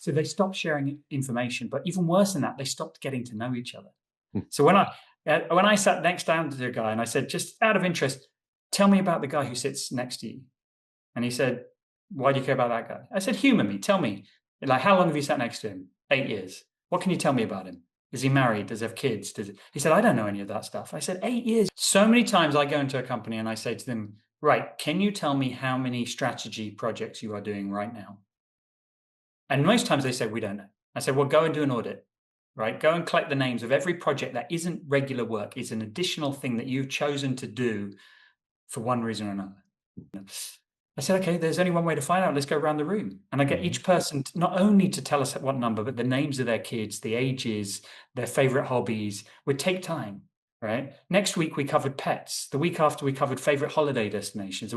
So they stopped sharing information, but even worse than that, they stopped getting to know each other. So when I sat next down to the guy and I said, just out of interest, tell me about the guy who sits next to you. And he said, why do you care about that guy? I said, humor me, tell me, like, how long have you sat next to him? 8 years. What can you tell me about him? Is he married? Does he have kids? He said, I don't know any of that stuff. I said, 8 years. So many times I go into a company and I say to them, right, can you tell me how many strategy projects you are doing right now? And most times they say, we don't know. I said, well, go and do an audit, right? Go and collect the names of every project that isn't regular work, is an additional thing that you've chosen to do for one reason or another. I said, okay, there's only one way to find out. Let's go around the room. And I get each person not only to tell us what number, but the names of their kids, the ages, their favorite hobbies. Would take time, right? Next week, we covered pets. The week after, we covered favorite holiday destinations.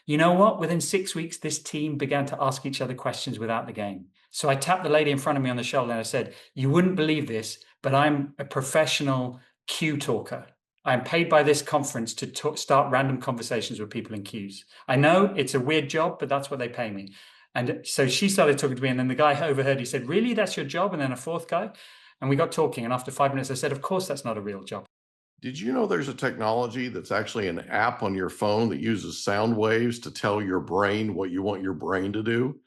You know what? Within 6 weeks, this team began to ask each other questions without the game. So I tapped the lady in front of me on the shoulder and I said, you wouldn't believe this, but I'm a professional queue talker. I'm paid by this conference to start random conversations with people in queues. I know it's a weird job, but that's what they pay me. And so she started talking to me, and then the guy overheard. He said, really, that's your job? And then a fourth guy. And we got talking. And after 5 minutes, I said, of course, that's not a real job. Did you know there's a technology that's actually an app on your phone that uses sound waves to tell your brain what you want your brain to do?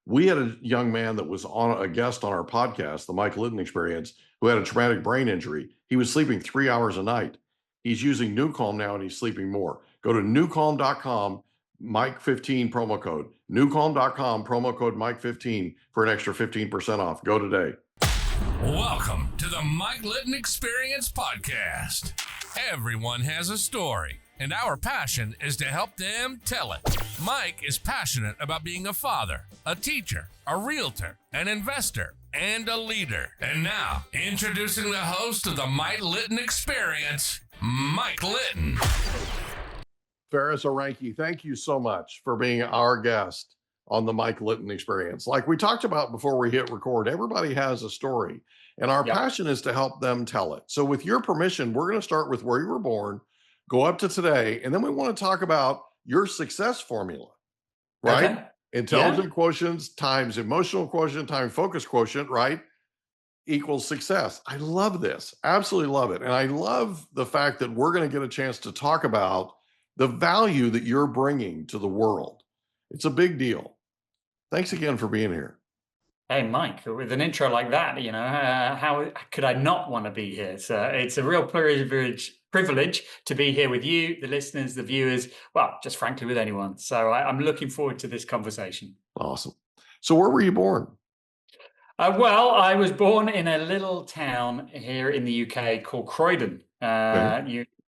We had a young man that was on a guest on our podcast, the Mike Litton Experience, who had a traumatic brain injury. He was sleeping 3 hours a night. He's using NewCalm now and he's sleeping more. Go to newcalm.com, Mike15 promo code. Newcalm.com, promo code Mike15 for an extra 15% off. Go today. Welcome to the Mike Litton Experience podcast. Everyone has a story, and our passion is to help them tell it. Mike is passionate about being a father, a teacher, a realtor, an investor, and a leader. And now, introducing the host of the Mike Litton Experience, Mike Litton. Faris Aranki, thank you so much for being our guest on the Mike Litton Experience. Like we talked about before we hit record, everybody has a story, and our passion is to help them tell it. So with your permission, we're going to start with where you were born, go up to today, and then we want to talk about your success formula, right? Okay. Intelligent quotients times emotional quotient times focus quotient, right? Equals success. I love this. Absolutely love it. And I love the fact that we're going to get a chance to talk about the value that you're bringing to the world. It's a big deal. Thanks again for being here. Hey, Mike, with an intro like that, how could I not want to be here? So it's a real privilege to be here with you, the listeners, the viewers, well, just frankly with anyone. So I'm looking forward to this conversation. Awesome. So where were you born? Well, I was born in a little town here in the UK called Croydon.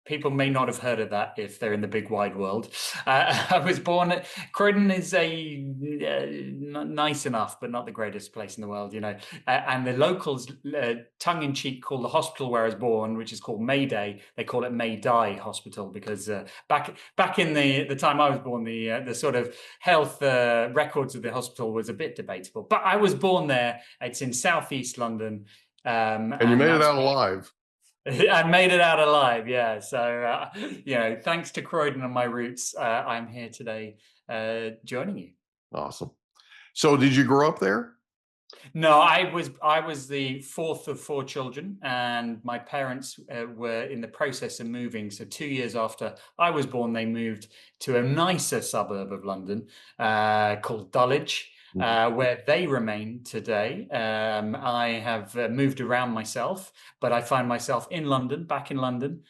People may not have heard of that if they're in the big wide world. I was born Croydon is a nice enough, but not the greatest place in the world, and the locals tongue-in-cheek call the hospital where I was born, which is called Mayday. They call it May Die Hospital because back in the time I was born, the sort of health records of the hospital was a bit debatable. But I was born there. It's in southeast London. And you made it out alive. I made it out alive, yeah. So, thanks to Croydon and my roots, I'm here today joining you. Awesome. So did you grow up there? No, I was the fourth of four children, and my parents were in the process of moving. So 2 years after I was born, they moved to a nicer suburb of London called Dulwich. Where they remain today. I have moved around myself, but I find myself in London, back in London,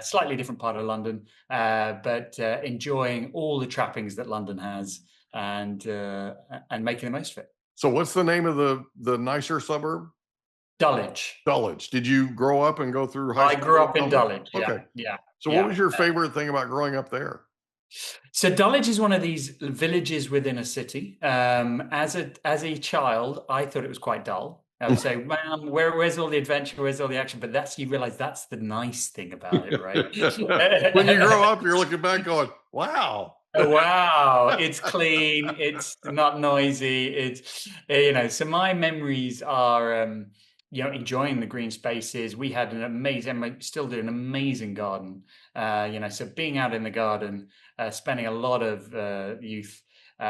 slightly different part of London, but enjoying all the trappings that London has and making the most of it. So what's the name of the nicer suburb? Dulwich. Dulwich. Did you grow up and go through high school? I grew up in Dulwich, Okay. Yeah. So what was your favorite thing about growing up there? So Dulwich is one of these villages within a city. As a child, I thought it was quite dull. I would say, man, where's all the adventure? Where's all the action? But you realize that's the nice thing about it, right? When you grow up, you're looking back going, wow. Wow, it's clean. It's not noisy. It's, so my memories are, enjoying the green spaces. We had we still do an amazing garden. So being out in the garden, spending a lot of youth, be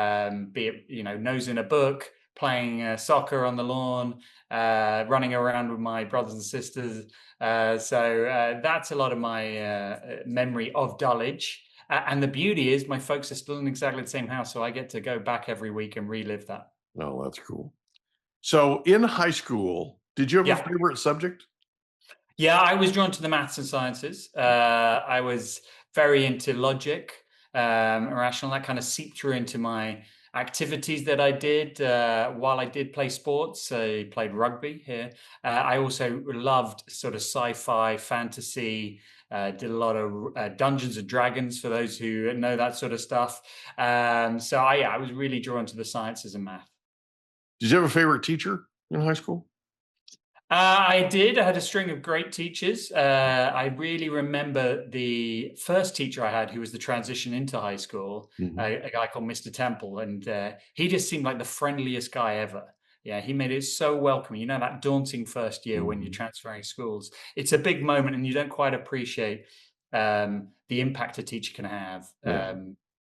it, nose in a book, playing soccer on the lawn, running around with my brothers and sisters. So that's a lot of my memory of Dulwich. And the beauty is my folks are still in exactly the same house. So I get to go back every week and relive that. Oh, that's cool. So in high school, did you have a favorite subject? Yeah, I was drawn to the maths and sciences. I was very into logic, irrational. That kind of seeped through into my activities that I did while I did play sports. I played rugby here. I also loved sort of sci-fi, fantasy. Did a lot of Dungeons and Dragons for those who know that sort of stuff. So I was really drawn to the sciences and math. Did you have a favorite teacher in high school? I did. I had a string of great teachers. I really remember the first teacher I had who was the transition into high school, a guy called Mr. Temple. And he just seemed like the friendliest guy ever. Yeah, he made it so welcoming. You know, that daunting first year when you're transferring schools. It's a big moment and you don't quite appreciate the impact a teacher can have,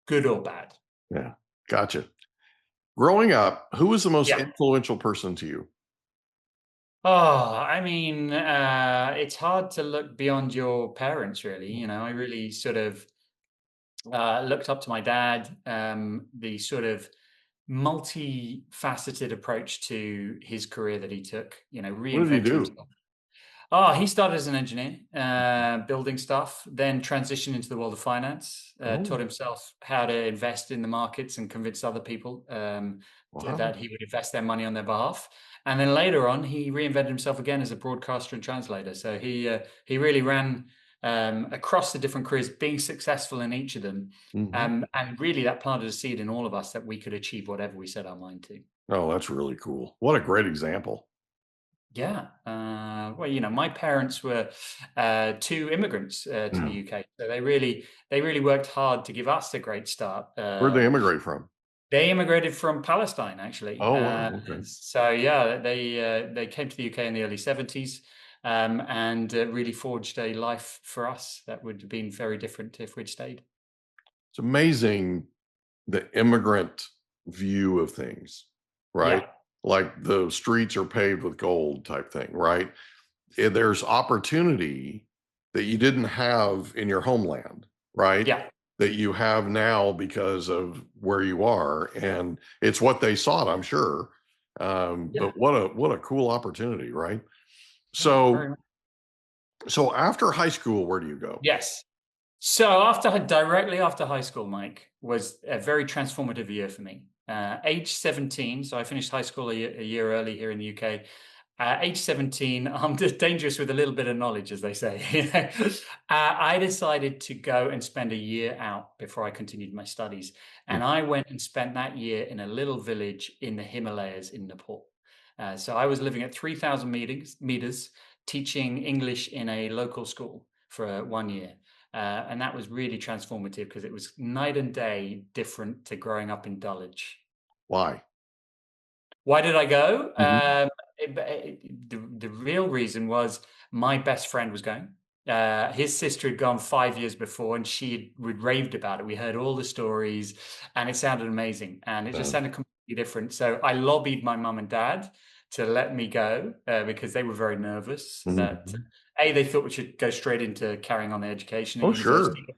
good or bad. Yeah, gotcha. Growing up, who was the most influential person to you? Oh, I mean, it's hard to look beyond your parents, really. You know, I really sort of looked up to my dad, the sort of multifaceted approach to his career that he took, you know, What did he reinventing do? himself. Oh, he started as an engineer, building stuff, then transitioned into the world of finance, taught himself how to invest in the markets and convince other people that he would invest their money on their behalf. And then later on, he reinvented himself again as a broadcaster and translator. So he really ran across the different careers, being successful in each of them. And really that planted a seed in all of us that we could achieve whatever we set our mind to. Oh, that's really cool. What a great example. Yeah. Well, you know, my parents were two immigrants to the UK. So they really worked hard to give us a great start. Where'd they immigrate from? They immigrated from Palestine, actually. Oh, wow. Okay. So yeah, they came to the UK in the early 70s and really forged a life for us that would have been very different if we'd stayed. It's amazing the immigrant view of things, right? Yeah. Like the streets are paved with gold type thing, right? There's opportunity that you didn't have in your homeland, right? Yeah. That you have now because of where you are, and it's what they sought, I'm sure. But what a cool opportunity, right? So after high school, where do you go? Yes. So directly after high school, Mike, was a very transformative year for me. Age 17, so I finished high school a year early here in the UK. Age 17, I'm just dangerous with a little bit of knowledge, as they say. I decided to go and spend a year out before I continued my studies. And I went and spent that year in a little village in the Himalayas in Nepal. So I was living at 3,000 meters, teaching English in a local school for 1 year. And that was really transformative because it was night and day different to growing up in Dulwich. Why? Why did I go? The real reason was my best friend was going. His sister had gone 5 years before and she had raved about it. We heard all the stories and it sounded amazing and it just sounded completely different. So I lobbied my mum and dad to let me go because they were very nervous that they thought we should go straight into carrying on the education at university. Sure.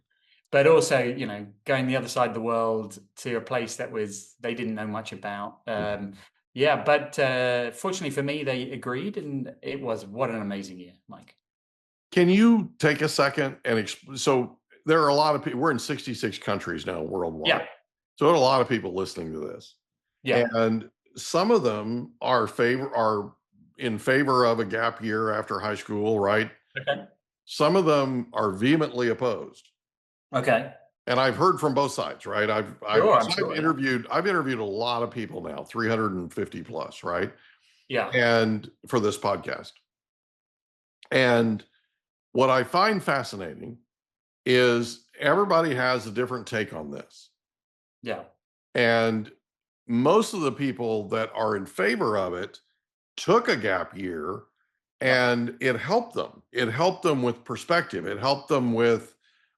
But also, you know, going the other side of the world to a place that they didn't know much about. But fortunately for me, they agreed, and what an amazing year, Mike. Can you take a second and so there are a lot of people. We're in 66 countries now worldwide. Yeah. So there are a lot of people listening to this. Yeah. And some of them are in favor of a gap year after high school, right? Okay. Some of them are vehemently opposed. Okay. And I've heard from both sides, right? I've interviewed a lot of people now, 350 plus, right? Yeah. And for this podcast. And what I find fascinating is everybody has a different take on this. Yeah. And most of the people that are in favor of it took a gap year and it helped them. It helped them with perspective. It helped them with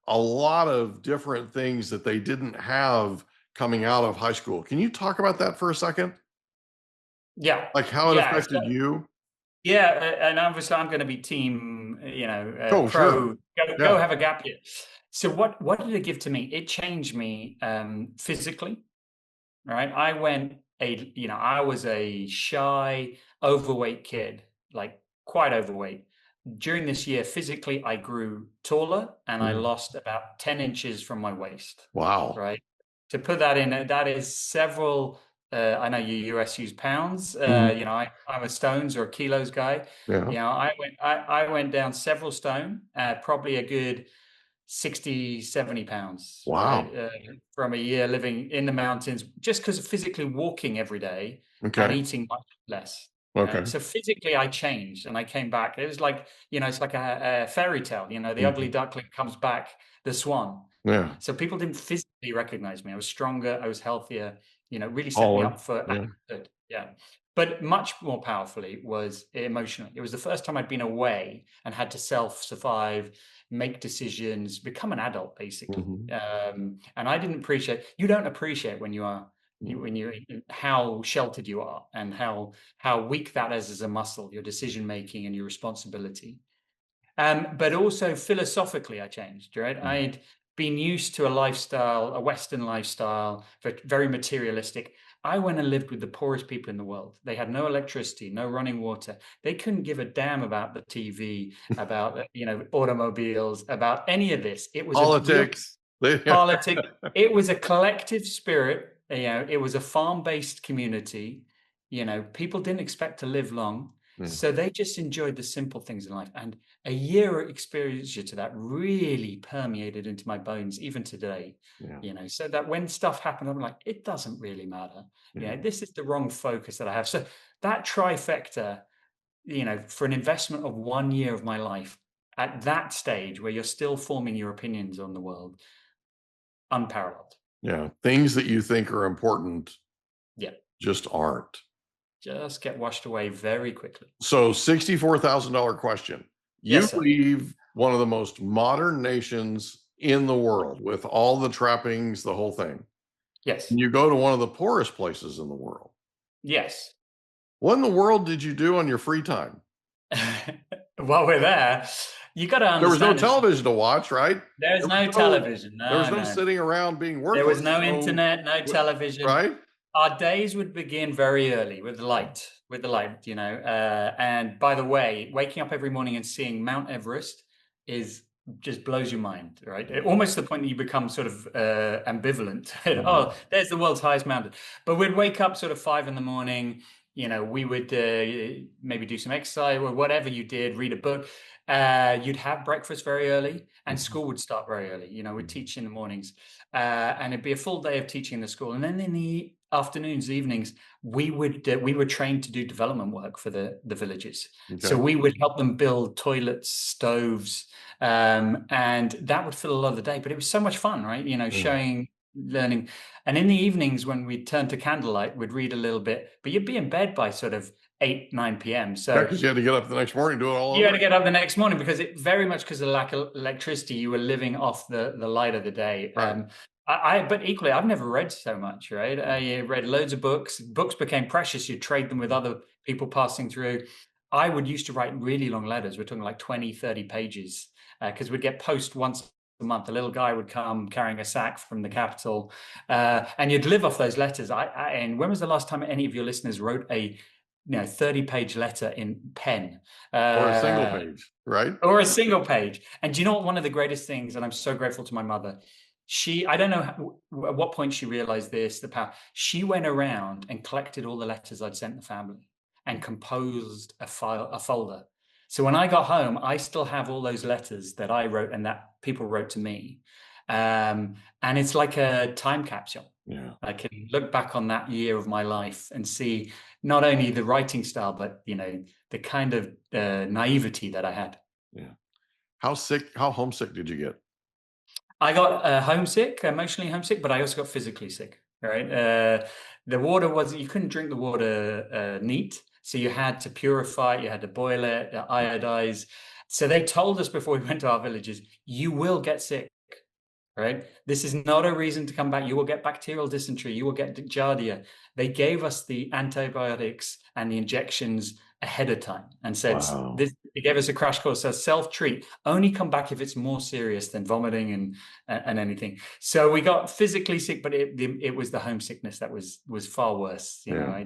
a lot of different things that they didn't have coming out of high school. Can you talk about that for a second? Yeah. Like how it Yeah. affected you? Yeah, and obviously I'm going to be team, Oh, sure. pro. Go Yeah. have a gap year. So what did it give to me? It changed me physically, right? I was a shy, overweight kid, like quite overweight. During this year, physically, I grew taller and I Mhm. lost about 10 inches from my waist, Wow. right? To put that in, that is several. I know you US use pounds. Mhm. I'm a stones or kilos guy. Yeah. I went down several stone, probably a good 60, 70 pounds, Wow. right? From a year living in the mountains, just because of physically walking every day and Okay. eating much less. Okay. Right? So physically I changed and I came back. It was like, it's like a fairy tale, the ugly Mhm. duckling comes back, the swan. Yeah. So people didn't physically recognize me. I was stronger, I was healthier, really set me Taller. up for Yeah. adulthood. Yeah. But much more powerfully was emotionally. It was the first time I'd been away and had to self-survive, make decisions, become an adult, basically. Mhm. And I didn't appreciate. You don't appreciate when Mhm. when you how sheltered you are and how weak that is as a muscle, your decision making and your responsibility. But also philosophically, I changed, right? Mhm. I'd been used to a lifestyle, a Western lifestyle, very materialistic. I went and lived with the poorest people in the world. They had no electricity, no running water. They couldn't give a damn about the TV, about automobiles, about any of this. It was a real Politics. politics. It was a collective spirit. It was a farm-based community. People didn't expect to live long, Yeah. so they just enjoyed the simple things in life. And a year of exposure to that really permeated into my bones, even today. Yeah. So that when stuff happened, I'm like, it doesn't really matter. Yeah. This is the wrong focus that I have. So that trifecta, for an investment of 1 year of my life at that stage where you're still forming your opinions on the world, unparalleled. Yeah. Things that you think are important Yeah. just aren't. Just get washed away very quickly. So $64,000 question. You Yes, sir. leave one of the most modern nations in the world with all the trappings, the whole thing. Yes. And you go to one of the poorest places in the world. Yes. What in the world did you do on your free time? While we're there, you got to There was no understand television to watch, right? there's no television. There was No, no no. sitting around being There was worthless. no So, internet, no television. right? Our days would begin very early with the light, and by the way, waking up every morning and seeing Mount Everest is just blows your mind, right? Almost to the point that you become sort of ambivalent. Oh, there's the world's highest mountain. But we'd wake up sort of 5 a.m. We would maybe do some exercise or whatever you did, read a book. You'd have breakfast very early, and school would start very early. We'd teach in the mornings, and it'd be a full day of teaching in the school. And then in the afternoons, evenings, we were trained to do development work for the villages. Okay. So we would help them build toilets, stoves, and that would fill a lot of the day. But it was so much fun, right? Showing, learning. And in the evenings, when we'd turn to candlelight, we'd read a little bit. But you'd be in bed by sort of 8, 9 p.m. So because you had to get up the next morning and do it all over. you had to get up the next morning because it very much because of the lack of electricity, you were living off the light of the day. Right. But equally, I've never read so much, right? I read loads of books. Books became precious. You trade them with other people passing through. I would used to write really long letters. We're talking like 20, 30 pages because we'd get post once a month. A little guy would come carrying a sack from the capital, and you'd live off those letters. And when was the last time any of your listeners wrote a 30-page letter in pen? Or a single page, right? Or a single page. And do you know what? One of the greatest things, and I'm so grateful to my mother, I don't know at what point she realized this, the power. She went around and collected all the letters I'd sent the family and composed a folder. So when I got home, I still have all those letters that I wrote and that people wrote to me. And it's like a time capsule. Yeah. I can look back on that year of my life and see not only the writing style, but the kind of naivety that I had. Yeah. How homesick did you get? I got homesick, emotionally homesick, but I also got physically sick. Right, the water you couldn't drink the water neat, so you had to purify it, you had to boil it, iodize. So they told us before we went to our villages, you will get sick. Right, this is not a reason to come back. You will get bacterial dysentery. You will get giardia. They gave us the antibiotics and the injections ahead of time, and said, Wow. it gave us a crash course. So self-treat, only come back if it's more serious than vomiting and anything. So we got physically sick, but it was the homesickness that was far worse. You know,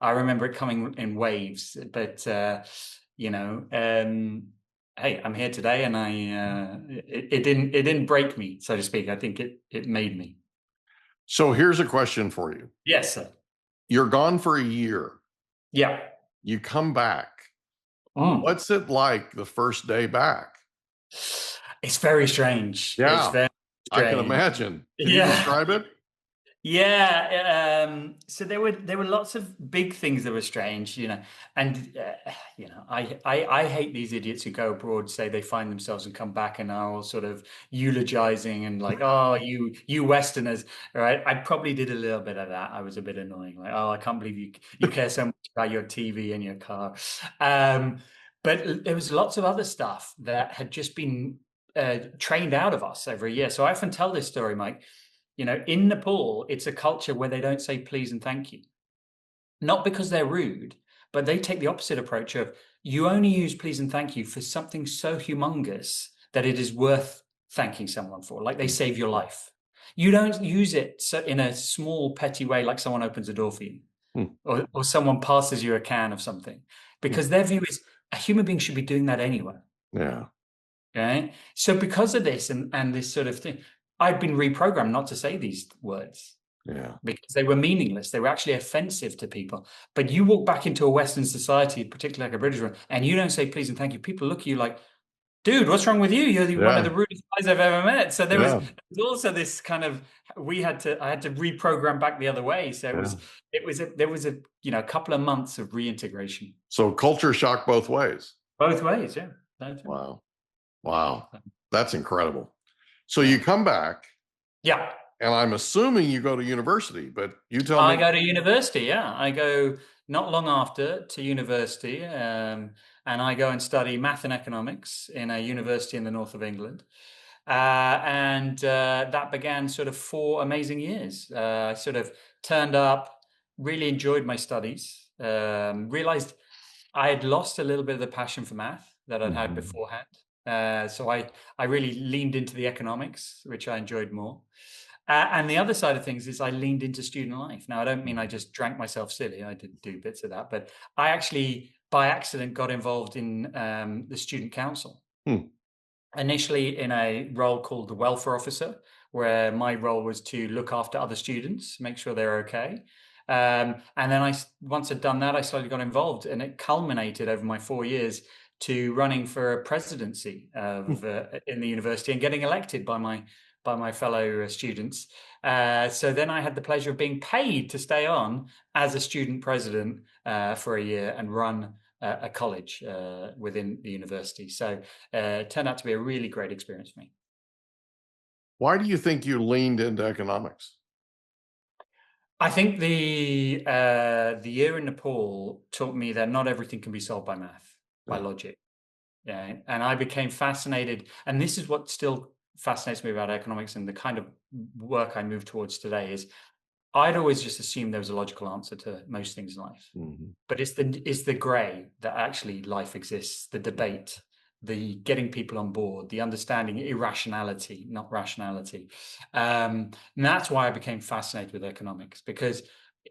I remember it coming in waves, but hey, I'm here today, and it didn't break me, so to speak. I think it made me. So here's a question for you. Yes, sir. You're gone for a year. Yeah. You come back. What's it like the first day back? It's very strange. Yeah, it's very I strange. can imagine. Can you describe it? Yeah. So there were lots of big things that were strange, and I hate these idiots who go abroad, say they find themselves and come back and are all sort of eulogizing and like, oh, you Westerners, all right? I probably did a little bit of that. I was a bit annoying, like, oh, I can't believe you care so much about your TV and your car. But there was lots of other stuff that had just been trained out of us over a year. So I often tell this story, Mike. In Nepal, it's a culture where they don't say please and thank you. Not because they're rude, but they take the opposite approach of, you only use please and thank you for something so humongous that it is worth thanking someone for, like they save your life. You don't use it in a small, petty way, like someone opens a door for you or someone passes you a can of something, because their view is a human being should be doing that anyway. Yeah. Okay. So because of this and this sort of thing, I'd been reprogrammed not to say these words. Yeah. Because they were meaningless. They were actually offensive to people. But you walk back into a Western society, particularly like a British one, and you don't say please and thank you. People look at you like, dude, what's wrong with you? You're one of the rudest guys I've ever met. So there was also this kind of, I had to reprogram back the other way. So there was a couple of months of reintegration. So culture shock both ways. Both ways, yeah. Wow. That's incredible. So you come back. Yeah. And I'm assuming you go to university, but you tell me. I go to university, yeah. I go not long after to university, and I go and study math and economics in a university in the north of England. And that began sort of 4 amazing years. I sort of turned up, really enjoyed my studies, realized I had lost a little bit of the passion for math that I'd had beforehand. So I really leaned into the economics, which I enjoyed more. And the other side of things is I leaned into student life. Now, I don't mean I just drank myself silly. I did do bits of that, but I actually, by accident, got involved in the student council. Initially in a role called the welfare officer, where my role was to look after other students, make sure they're okay. And then once I'd done that, I slowly got involved, and it culminated over my 4 years to running for a presidency of in the university and getting elected by my fellow students. So then I had the pleasure of being paid to stay on as a student president for a year and run a college within the university. So it turned out to be a really great experience for me. Why do you think you leaned into economics? I think the year in Nepal taught me that not everything can be solved by math, by logic. Yeah, and I became fascinated, and this is what still fascinates me about economics and the kind of work I move towards today is I'd always just assumed there was a logical answer to most things in life. But it's the gray that actually life exists, the debate, the getting people on board, the understanding irrationality, not rationality. And that's why I became fascinated with economics, because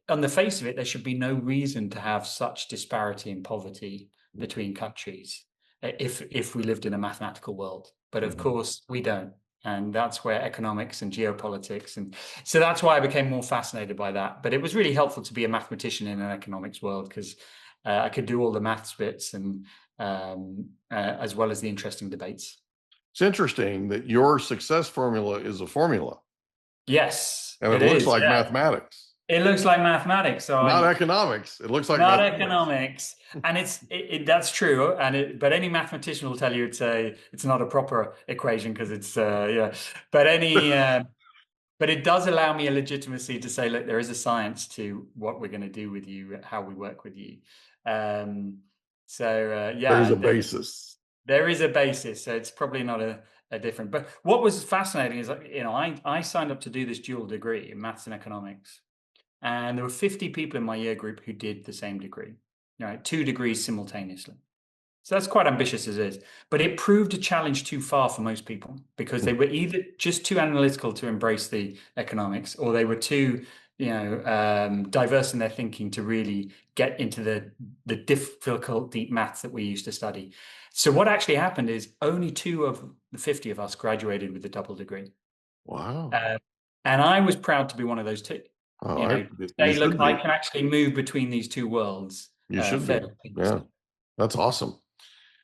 on the face of it, there should be no reason to have such disparity and poverty between countries if we lived in a mathematical world. But of course we don't. And that's where economics and geopolitics. And so that's why I became more fascinated by that. But it was really helpful to be a mathematician in an economics world, because I could do all the maths bits and as well as the interesting debates. It's interesting that your success formula is a formula. Yes. And it looks like mathematics. It looks like mathematics. So not economics. It looks like not mathematics. Economics. And that's true. But any mathematician will tell you it's not a proper equation, because it's But but it does allow me a legitimacy to say, look, there is a science to what we're going to do with you, how we work with you. There's a basis. There is a basis. So it's probably not a different. But what was fascinating is, I signed up to do this dual degree in maths and economics. And there were 50 people in my year group who did the same degree. right? 2 degrees simultaneously. So that's quite ambitious as it is, but it proved a challenge too far for most people because they were either just too analytical to embrace the economics, or they were too, diverse in their thinking to really get into the difficult, deep maths that we used to study. So what actually happened is only 2 of the 50 of us graduated with a double degree. Wow. And I was proud to be one of those 2. Say, look, I can actually move between these 2 worlds. You should be. Yeah, that's awesome.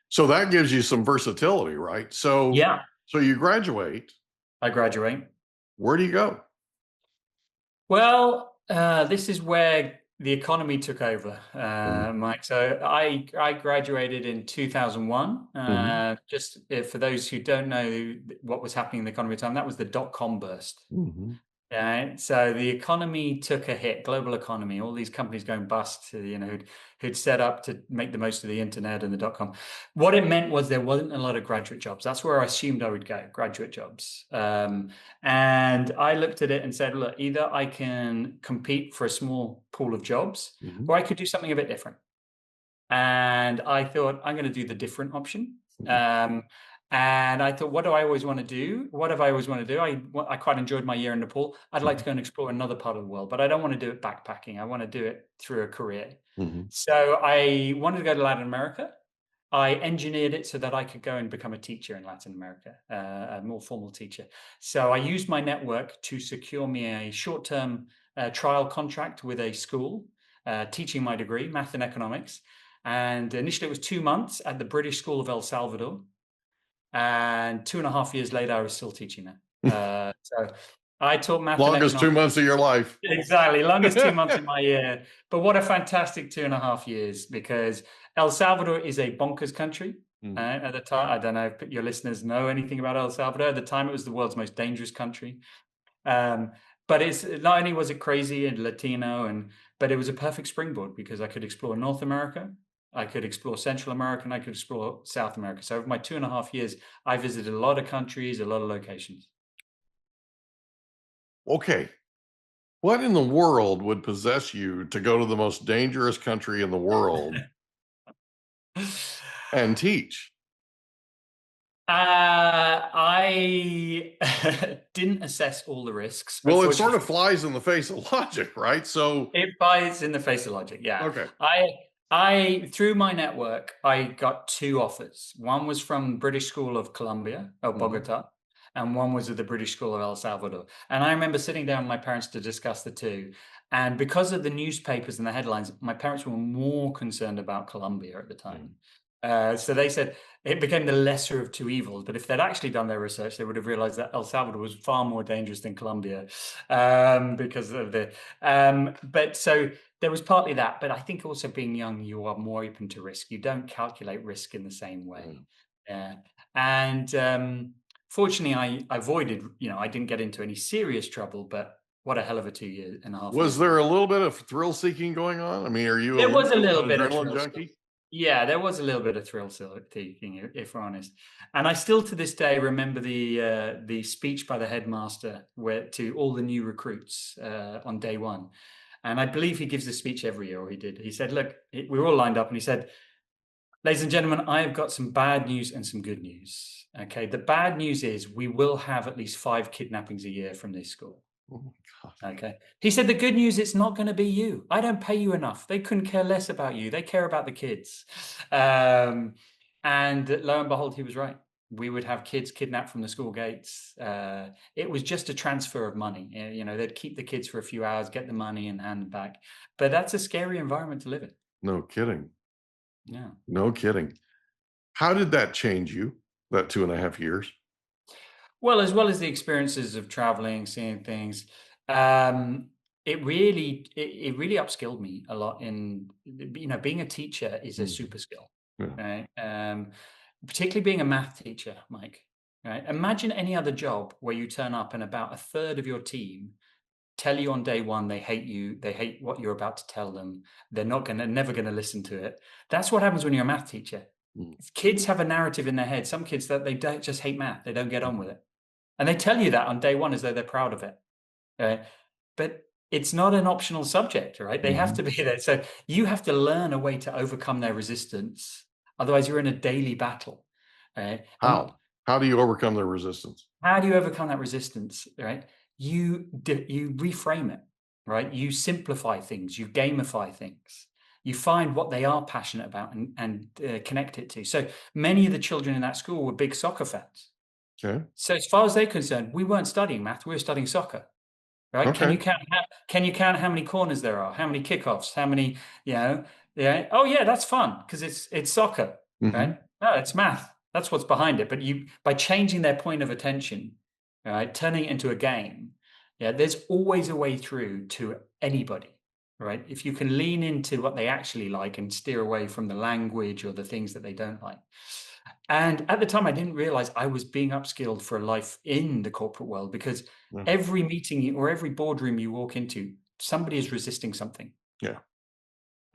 So that gives you some versatility, right? So So you graduate. I graduate. Where do you go? Well, this is where the economy took over, Mike. So I graduated in 2001. Just for those who don't know what was happening in the economy at the time, that was the dot-com burst. So the economy took a hit, global economy, all these companies going bust, who'd set up to make the most of the internet and the dot-com. What it meant was there wasn't a lot of graduate jobs. That's where I assumed I would go, graduate jobs. And I looked at it and said, look, either I can compete for a small pool of jobs, or I could do something a bit different. And I thought, I'm going to do the different option. And I thought, what do I always want to do? What have I always wanted to do? I quite enjoyed my year in Nepal. I'd like to go and explore another part of the world, but I don't want to do it backpacking. I want to do it through a career. So I wanted to go to Latin America. I engineered it so that I could go and become a teacher in Latin America, a more formal teacher. So I used my network to secure me a short-term trial contract with a school, teaching my degree, math and economics. And initially it was 2 months at the British School of El Salvador. And 2.5 years later, I was still teaching there. So I taught math. Longest 2 months of your life. Exactly. Longest 2 months of my year. But what a fantastic 2.5 years, because El Salvador is a bonkers country. At the time, I don't know if your listeners know anything about El Salvador. At the time, it was the world's most dangerous country. But it's not only was it crazy and Latino, but it was a perfect springboard because I could explore North America. I could explore Central America, and I could explore South America. So over my 2.5 years, I visited a lot of countries, a lot of locations. Okay. What in the world would possess you to go to the most dangerous country in the world and teach? I didn't assess all the risks. Well, it sort of flies in the face of logic, right? So it flies in the face of logic. Yeah. Okay. I through my network, I got 2 offers. One was from British School of Columbia, Bogota, and one was at the British School of El Salvador. And I remember sitting down with my parents to discuss the 2. And because of the newspapers and the headlines, my parents were more concerned about Columbia at the time. So they said it became the lesser of 2 evils. But if they'd actually done their research, they would have realized that El Salvador was far more dangerous than Colombia because of the. But so there was partly that. But I think also being young, you are more open to risk. You don't calculate risk in the same way. And fortunately, I avoided, I didn't get into any serious trouble, but what a hell of a 2.5 years. Was there a little bit of thrill seeking going on? I mean, are you there was a little bit of adrenaline junkie? Yeah, there was a little bit of thrill seeking, if we're honest. And I still to this day remember the speech by the headmaster to all the new recruits on day 1. And I believe he gives this speech every year, or he did. He said, look, we were all lined up, and he said, ladies and gentlemen, I have got some bad news and some good news. Okay, the bad news is we will have at least 5 kidnappings a year from this school. Oh my God. Okay. He said, the good news, it's not going to be you. I don't pay you enough. They couldn't care less about you. They care about the kids. And lo and behold, he was right. We would have kids kidnapped from the school gates. It was just a transfer of money. They'd keep the kids for a few hours, get the money and hand them back. But that's a scary environment to live in. No kidding. Yeah. No kidding. How did that change you, that 2.5 years? Well as the experiences of traveling, seeing things, it really upskilled me a lot in, being a teacher is a super skill, right? Particularly being a math teacher, Mike, right? Imagine any other job where you turn up and about 1/3 of your team tell you on day 1 they hate you, they hate what you're about to tell them, they're never going to listen to it. That's what happens when you're a math teacher. Kids have a narrative in their head. Some kids that they don't just hate math, they don't get on with it. And they tell you that on day 1 as though they're proud of it. But it's not an optional subject, right? They have to be there. So you have to learn a way to overcome their resistance. Otherwise, you're in a daily battle. Right? How do you overcome their resistance? How do you overcome that resistance? Right? You reframe it. Right? You simplify things. You gamify things. You find what they are passionate about and connect it to. So many of the children in that school were big soccer fans. Okay. So as far as they're concerned, we weren't studying math. We were studying soccer. Right? Okay. Can you count how many corners there are? How many kickoffs? How many, yeah. Oh yeah, that's fun because it's soccer, right? No, it's math. That's what's behind it. But by changing their point of attention, right, turning it into a game, there's always a way through to anybody, right? If you can lean into what they actually like and steer away from the language or the things that they don't like. And at the time, I didn't realize I was being upskilled for a life in the corporate world because every meeting or every boardroom you walk into, somebody is resisting something. Yeah.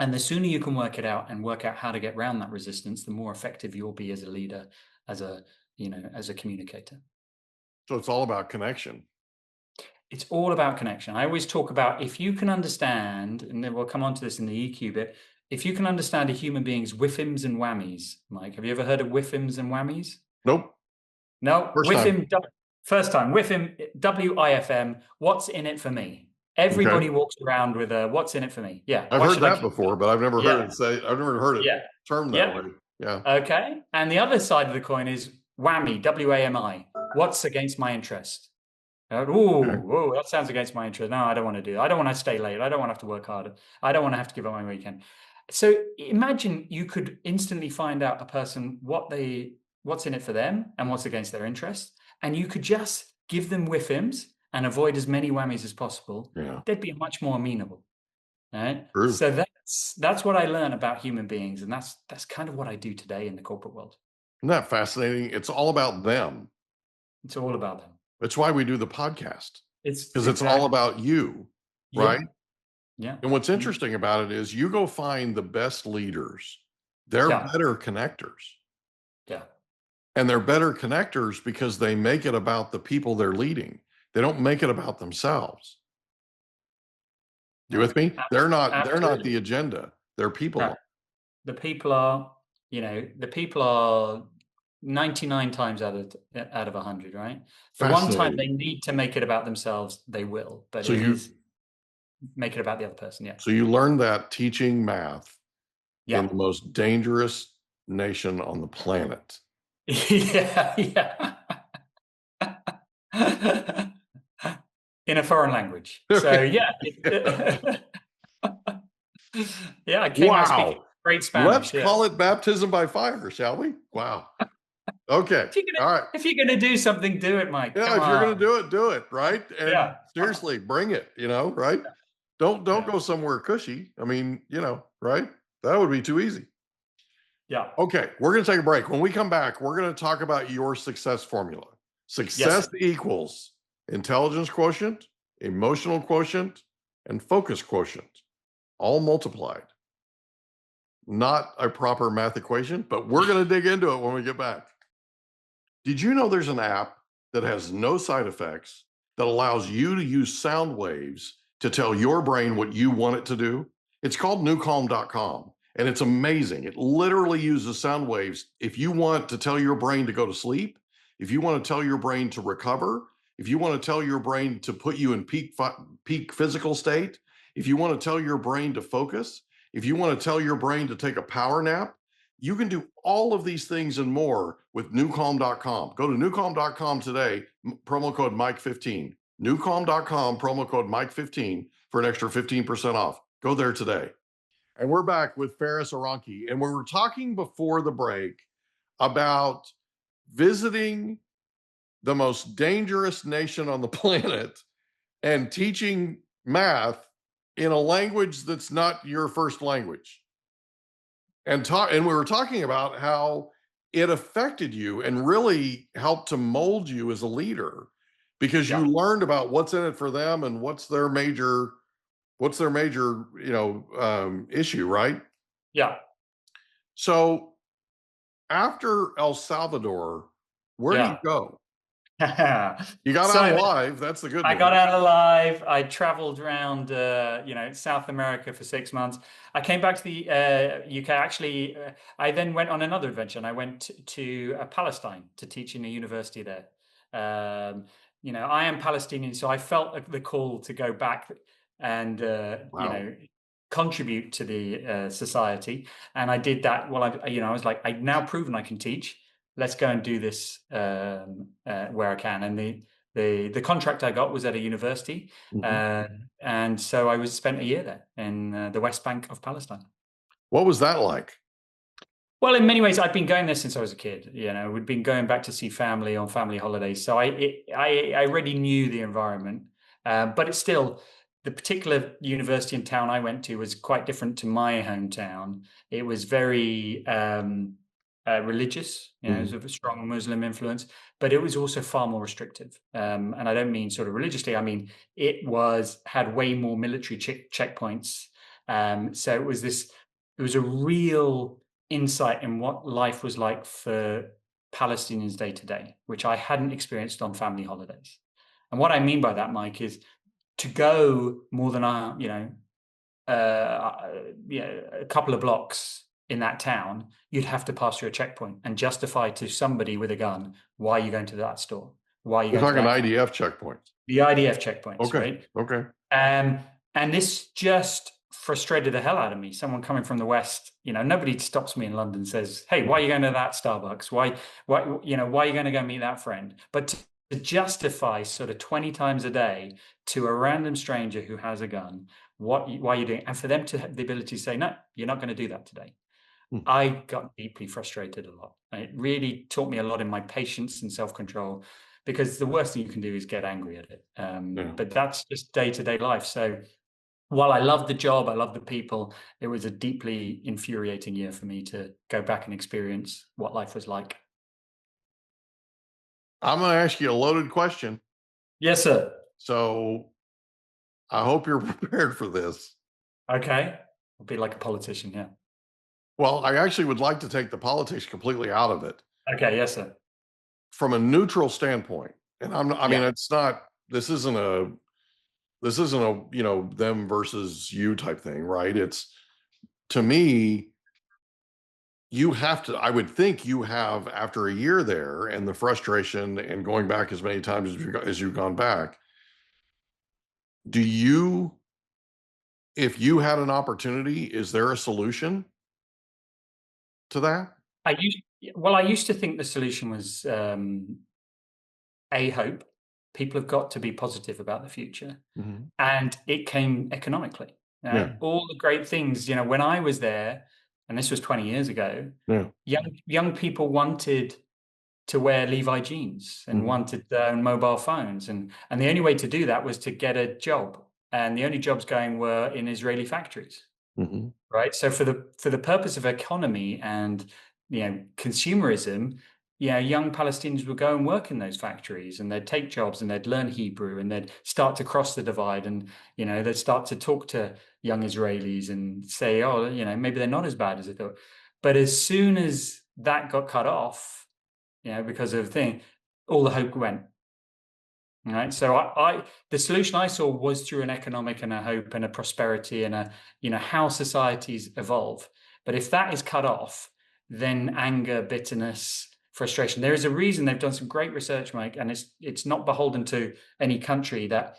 And the sooner you can work it out and work out how to get around that resistance, the more effective you'll be as a leader, as a communicator. So it's all about connection. It's all about connection. I always talk about if you can understand, and then we'll come on to this in the EQ bit, if you can understand a human being's whiffums and whammies, Mike, have you ever heard of whiffums and whammies? Nope. No. First time. Whiffim, WIFM, what's in it for me? Everybody walks around with a what's in it for me. Yeah. I've heard that before, but I've never heard it termed that way. Yeah. Okay. And the other side of the coin is whammy, WAMI. What's against my interest? Whoa, that sounds against my interest. No, I don't want to do that. I don't want to stay late. I don't want to have to work harder. I don't want to have to give up my weekend. So imagine you could instantly find out a person what's in it for them and what's against their interest, and you could just give them whiffums and avoid as many whammies as possible. Yeah. They'd be much more amenable. Right? True. So that's what I learned about human beings, and that's kind of what I do today in the corporate world. Isn't that fascinating? It's all about them. It's all about them. That's why we do the podcast. It's because it's all about you, right? Yeah. And what's interesting about it is you go find the best leaders. They're better connectors. Yeah. And they're better connectors because they make it about the people they're leading. They don't make it about themselves. You with me? They're not the agenda. They're people. No. The people are 99 times out of 100, right? The one time they need to make it about themselves, they will. But so make it about the other person. Yeah. So you learned that teaching math in the most dangerous nation on the planet. Yeah. In a foreign language. So I came out speaking great Spanish. Let's call it baptism by fire, shall we? Wow. Okay. All right. If you're going to do something, do it, Mike. Yeah, if you're going to do it, right? And seriously, bring it, right? Don't go somewhere cushy. I mean, right? That would be too easy. Yeah. Okay, we're going to take a break. When we come back, we're going to talk about your success formula. Success equals intelligence quotient, emotional quotient, and focus quotient, all multiplied. Not a proper math equation, but we're going to dig into it when we get back. Did you know there's an app that has no side effects that allows you to use sound waves to tell your brain what you want it to do? It's called newcalm.com, and it's amazing. It literally uses sound waves. If you want to tell your brain to go to sleep, if you want to tell your brain to recover, if you want to tell your brain to put you in peak physical state, if you want to tell your brain to focus, if you want to tell your brain to take a power nap, you can do all of these things and more with newcalm.com. Go to newcalm.com today, promo code Mike15. Newcalm.com, promo code Mike15 for an extra 15% off. Go there today. And we're back with Faris Aranki. And we were talking before the break about visiting the most dangerous nation on the planet and teaching math in a language that's not your first language. And we were talking about how it affected you and really helped to mold you as a leader because you learned about what's in it for them and what's their major issue, right? Yeah. So after El Salvador, where do you go? You got So out alive. That's the good I news. got out alive. I traveled around, South America for 6 months. I came back to the UK. Actually, I then went on another adventure, and I went to Palestine to teach in a university there. I am Palestinian, so I felt the call to go back and Wow. contribute to the society, and I did that. Well, I was like, I've now proven I can teach. Let's go and do this where I can. And the contract I got was at a university, and so I spent a year there in the West Bank of Palestine. What was that like? Well, in many ways, I've been going there since I was a kid. We'd been going back to see family on family holidays, so I already knew the environment. But it's still, the particular university and town I went to was quite different to my hometown. It was very religious, it was of a strong Muslim influence, but it was also far more restrictive. And I don't mean sort of religiously. I mean it had way more military checkpoints. So it was a real insight in what life was like for Palestinians day to day, which I hadn't experienced on family holidays. And what I mean by that, Mike, is to go more than a couple of blocks in that town, you'd have to pass through a checkpoint and justify to somebody with a gun why you're going to that store. Why are you You're going talking to that? IDF checkpoints. The IDF checkpoints, Okay. right? Okay. And this just frustrated the hell out of me. Someone coming from the West, nobody stops me in London and says, "Hey, why are you going to that Starbucks? Why are you going to go meet that friend?" But to justify sort of 20 times a day to a random stranger who has a gun, why are you doing it? And for them to have the ability to say, "No, you're not going to do that today." I got deeply frustrated a lot. It really taught me a lot in my patience and self-control, because the worst thing you can do is get angry at it. But that's just day-to-day life. So while I loved the job, I loved the people, it was a deeply infuriating year for me to go back and experience what life was like. I'm going to ask you a loaded question. Yes, sir. So I hope you're prepared for this. Okay. I'll be like a politician, yeah. Well, I actually would like to take the politics completely out of it. Okay, yes, sir. From a neutral standpoint, and I mean, it's not, this isn't a, them versus you type thing, right? It's, to me, I would think you have, after a year there and the frustration and going back as many times as you've gone back, if you had an opportunity, is there a solution to that? I used to think the solution was hope. People have got to be positive about the future. And it came economically. All the great things, when I was there, and this was 20 years ago, young people wanted to wear Levi jeans and wanted their own mobile phones. And the only way to do that was to get a job. And the only jobs going were in Israeli factories. Right. So for the purpose of economy and consumerism, young Palestinians would go and work in those factories, and they'd take jobs, and they'd learn Hebrew, and they'd start to cross the divide, and they'd start to talk to young Israelis and say, "Oh, maybe they're not as bad as they thought." But as soon as that got cut off, because of the thing, all the hope went. Right. So the solution I saw was through an economic and a hope and a prosperity and how societies evolve. But if that is cut off, then anger, bitterness, frustration. There is a reason they've done some great research, Mike, and it's not beholden to any country, that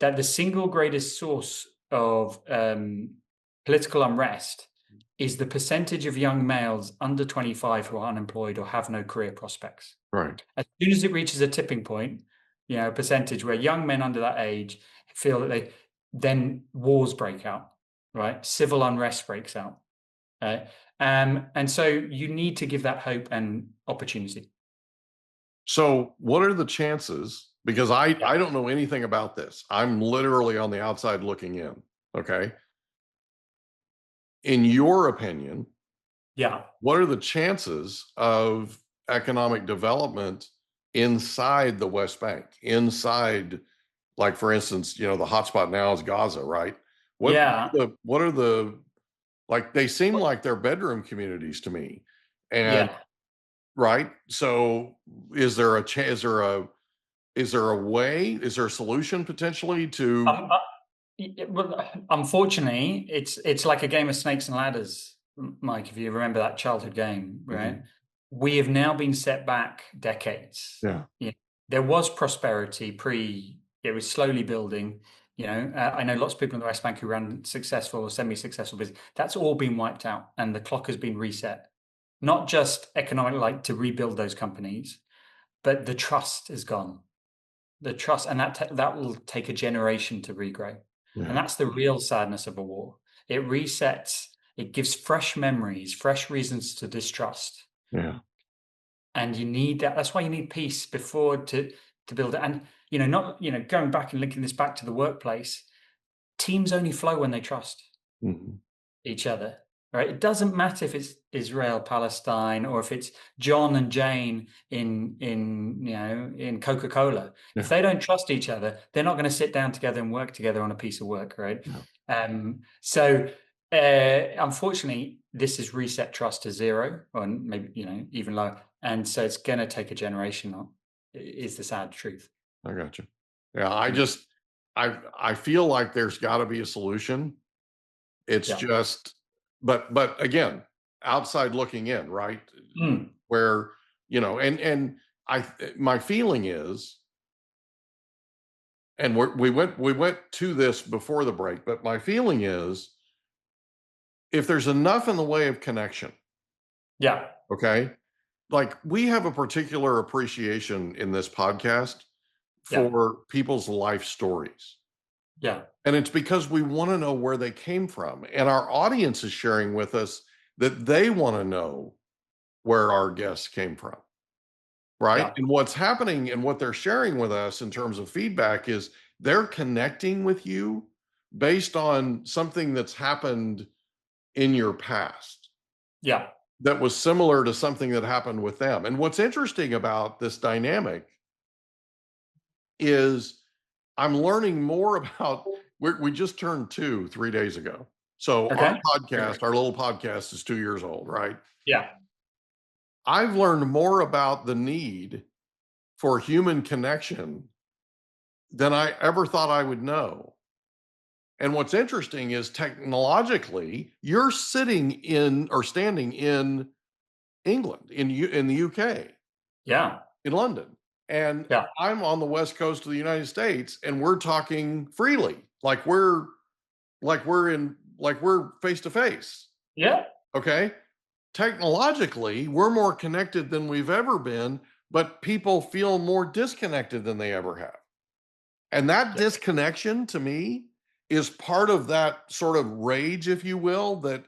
the single greatest source of political unrest is the percentage of young males under 25 who are unemployed or have no career prospects. Right. As soon as it reaches a tipping point, a percentage where young men under that age feel that then wars break out, right? Civil unrest breaks out. And so you need to give that hope and opportunity. So what are the chances? Because I don't know anything about this. I'm literally on the outside looking in. Okay. In your opinion, what are the chances of economic development inside the West Bank, inside, like, for instance, the hotspot now is Gaza, right? What are the, like, they seem like they're bedroom communities to me. And right? So is there a is there a way, is there a solution potentially to? Well, unfortunately, it's like a game of snakes and ladders, Mike, if you remember that childhood game, right? We have now been set back decades. Yeah. There was prosperity it was slowly building. I know lots of people in the West Bank who ran successful or semi-successful business. That's all been wiped out, and the clock has been reset. Not just economic, like to rebuild those companies, but the trust is gone. The trust, and that will take a generation to regrow. Yeah. And that's the real sadness of a war. It resets, it gives fresh memories, fresh reasons to distrust. Yeah. And you need that. That's why you need peace before to build it. And, going back and linking this back to the workplace, teams only flow when they trust each other, right? It doesn't matter if it's Israel, Palestine, or if it's John and Jane in Coca-Cola. Yeah. If they don't trust each other, they're not going to sit down together and work together on a piece of work, right? Yeah. So unfortunately, this has reset trust to zero, or maybe even lower, and so it's going to take a generation. Is the sad truth. I got you. Yeah, I feel like there's got to be a solution. It's just, but again, outside looking in, right? Where my feeling is, and we went to this before the break, but my feeling is, if there's enough in the way of connection, okay, like we have a particular appreciation in this podcast for people's life stories. Yeah. And it's because we want to know where they came from. And our audience is sharing with us that they want to know where our guests came from. Right. Yeah. And what's happening and what they're sharing with us in terms of feedback is they're connecting with you based on something that's happened in your past. Yeah. That was similar to something that happened with them. And what's interesting about this dynamic is I'm learning more about, we just turned 3 days ago. So our podcast, our little podcast is 2 years old, right? Yeah. I've learned more about the need for human connection than I ever thought I would know. And what's interesting is technologically, you're standing in England, in the UK. Yeah. In London. And I'm on the West Coast of the United States, and we're talking freely, like we're face to face. Yeah. Okay. Technologically, we're more connected than we've ever been, but people feel more disconnected than they ever have. And that disconnection, to me, is part of that sort of rage, if you will, that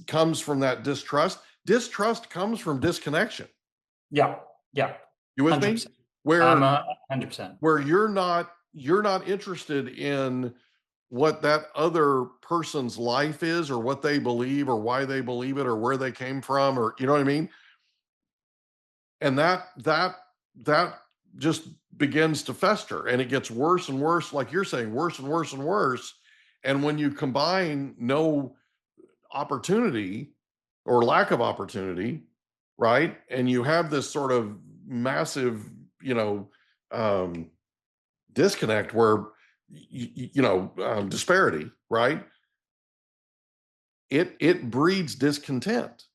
comes from that distrust. Distrust comes from disconnection. Yeah. Yeah. You with 100%. me? Where 100%. Where you're not interested in what that other person's life is, or what they believe, or why they believe it, or where they came from, or you know what I mean? And that just begins to fester, and it gets worse and worse, like you're saying, worse and worse and worse. And when you combine no opportunity or lack of opportunity, right, and you have this sort of massive disconnect where disparity, right, it breeds discontent.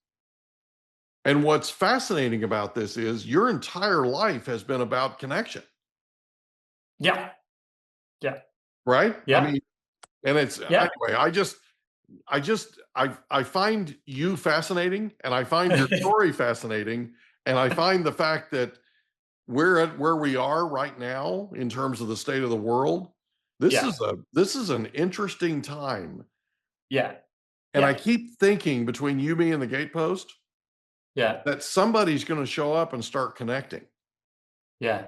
And what's fascinating about this is your entire life has been about connection. Yeah. Right. Yeah. I mean, and it's anyway, I find you fascinating, and I find your story fascinating, and I find the fact that we're at where we are right now in terms of the state of the world. This is an interesting time. Yeah. And I keep thinking, between you, me, and the gatepost, that somebody's going to show up and start connecting. Yeah.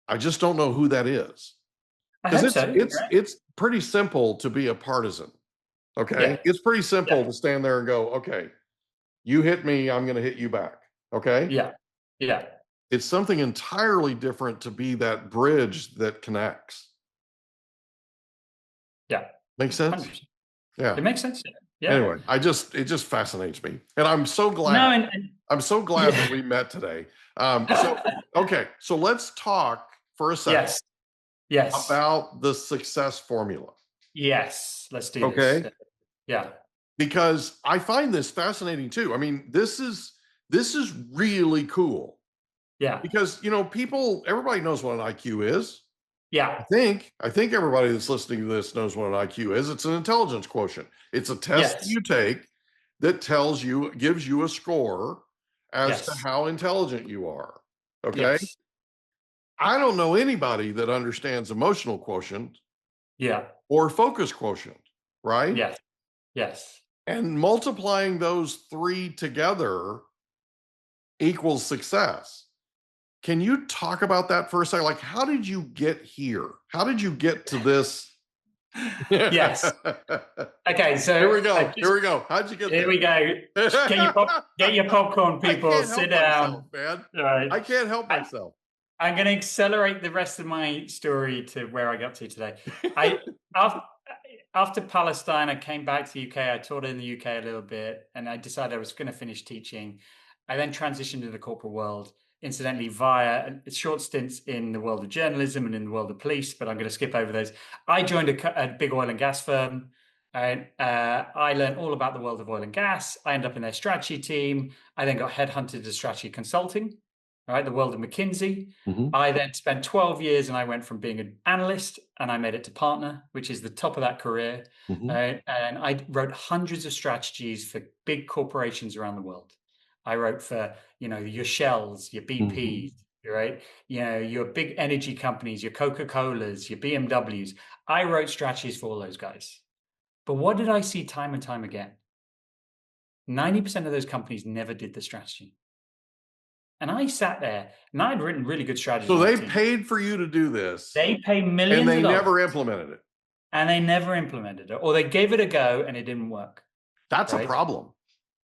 I just don't know who that is. Because it's pretty simple to be a partisan. Okay. Yeah. It's pretty simple to stand there and go, okay, you hit me, I'm going to hit you back. Okay. Yeah. Yeah. It's something entirely different to be that bridge that connects. Yeah. Makes sense? 100%. Yeah. It makes sense. Yeah. Anyway, it just fascinates me. And I'm so glad. No, I'm so glad that we met today. So let's talk for a second Yes. about the success formula. Yes. Let's do this. Okay. Yeah. Because I find this fascinating too. I mean, this is really cool. Yeah. Because, everybody knows what an IQ is. Yeah. I think everybody that's listening to this knows what an IQ is. It's an intelligence quotient. It's a test that you take that gives you a score as to how intelligent you are. Okay. Yes. I don't know anybody that understands emotional quotient or focus quotient, right? Yes. Yes. And multiplying those three together equals success. Can you talk about that for a second? Like, how did you get here? How did you get to this? Yes. Okay, so here we go. How'd you get there? Here we go. Get your popcorn, people. Sit down. Man. Right. I can't help myself. I'm going to accelerate the rest of my story to where I got to today. After Palestine, I came back to the UK. I taught in the UK a little bit, and I decided I was going to finish teaching. I then transitioned to the corporate world, incidentally, via short stints in the world of journalism and in the world of police, but I'm going to skip over those. I joined a big oil and gas firm, and I learned all about the world of oil and gas. I ended up in their strategy team. I then got headhunted to strategy consulting, right? The world of McKinsey. Mm-hmm. I then spent 12 years, and I went from being an analyst, and I made it to partner, which is the top of that career. Mm-hmm. And I wrote hundreds of strategies for big corporations around the world. I wrote for, your Shells, your BPs, right? Your big energy companies, your Coca-Colas, your BMWs. I wrote strategies for all those guys. But what did I see time and time again? 90% of those companies never did the strategy. And I sat there, and I had written really good strategies. So they paid for you to do this. They paid millions of dollars. And they never implemented it. And they never implemented it. Or they gave it a go, and it didn't work. That's a problem.